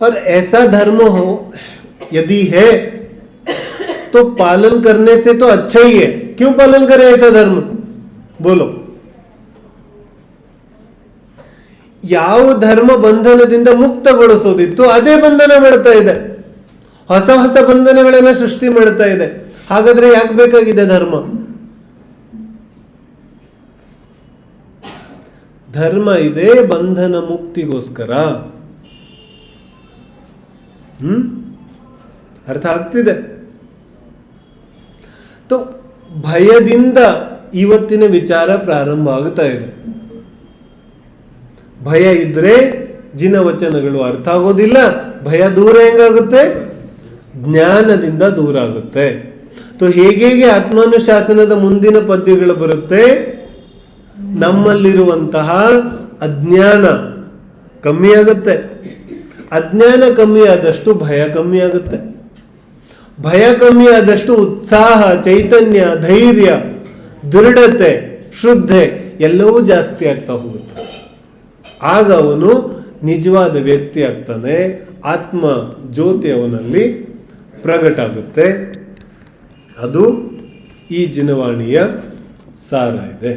A: और ऐसा धर्म हो यदि है तो पालन करने से तो अच्छा ही है. क्यों पालन करे ऐसा धर्म? बोलो. ಯಾವ ಧರ್ಮ ಬಂಧನದಿಂದ ಮುಕ್ತಗೊಳಿಸೋದಿತ್ತು ಅದೇ ಬಂಧನ ಮಾಡ್ತಾ ಇದೆ, ಹೊಸ ಹೊಸ ಬಂಧನಗಳನ್ನ ಸೃಷ್ಟಿ ಮಾಡ್ತಾ ಇದೆ. ಹಾಗಾದ್ರೆ ಯಾಕೆ ಬೇಕಾಗಿದೆ ಧರ್ಮ? ಧರ್ಮ ಇದೆ ಬಂಧನ ಮುಕ್ತಿಗೋಸ್ಕರ. ಅರ್ಥ ಆಗ್ತಿದೆ? ಭಯದಿಂದ ಇವತ್ತಿನ ವಿಚಾರ ಪ್ರಾರಂಭ ಆಗ್ತಾ ಇದೆ. ಭಯ ಇದ್ರೆ ಜಿನವಚನಗಳು ಅರ್ಥ ಆಗೋದಿಲ್ಲ. ಭಯ ದೂರ ಹೆಂಗಾಗುತ್ತೆ? ಜ್ಞಾನದಿಂದ ದೂರ ಆಗುತ್ತೆ. ಹೇಗೆ ಆತ್ಮಾನುಶಾಸನದ ಮುಂದಿನ ಪದ್ಯಗಳು ಬರುತ್ತೆ, ನಮ್ಮಲ್ಲಿರುವಂತಹ ಅಜ್ಞಾನ ಕಮ್ಮಿ ಆಗುತ್ತೆ. ಅಜ್ಞಾನ ಕಮ್ಮಿ ಆದಷ್ಟು ಭಯ ಕಮ್ಮಿ ಆಗುತ್ತೆ. ಭಯ ಕಮ್ಮಿ ಆದಷ್ಟು ಉತ್ಸಾಹ, ಚೈತನ್ಯ, ಧೈರ್ಯ, ದೃಢತೆ, ಶ್ರದ್ಧೆ ಎಲ್ಲವೂ ಜಾಸ್ತಿ ಆಗ್ತಾ ಹೋಗುತ್ತೆ. ಆಗ ಅವನು ನಿಜವಾದ ವ್ಯಕ್ತಿ ಆಗ್ತಾನೆ. ಆತ್ಮ ಜ್ಯೋತಿ ಅವನಲ್ಲಿ ಪ್ರಗಟ ಆಗುತ್ತೆ. ಅದು ಈ ಜಿನವಾಣಿಯ ಸಾರ ಇದೆ.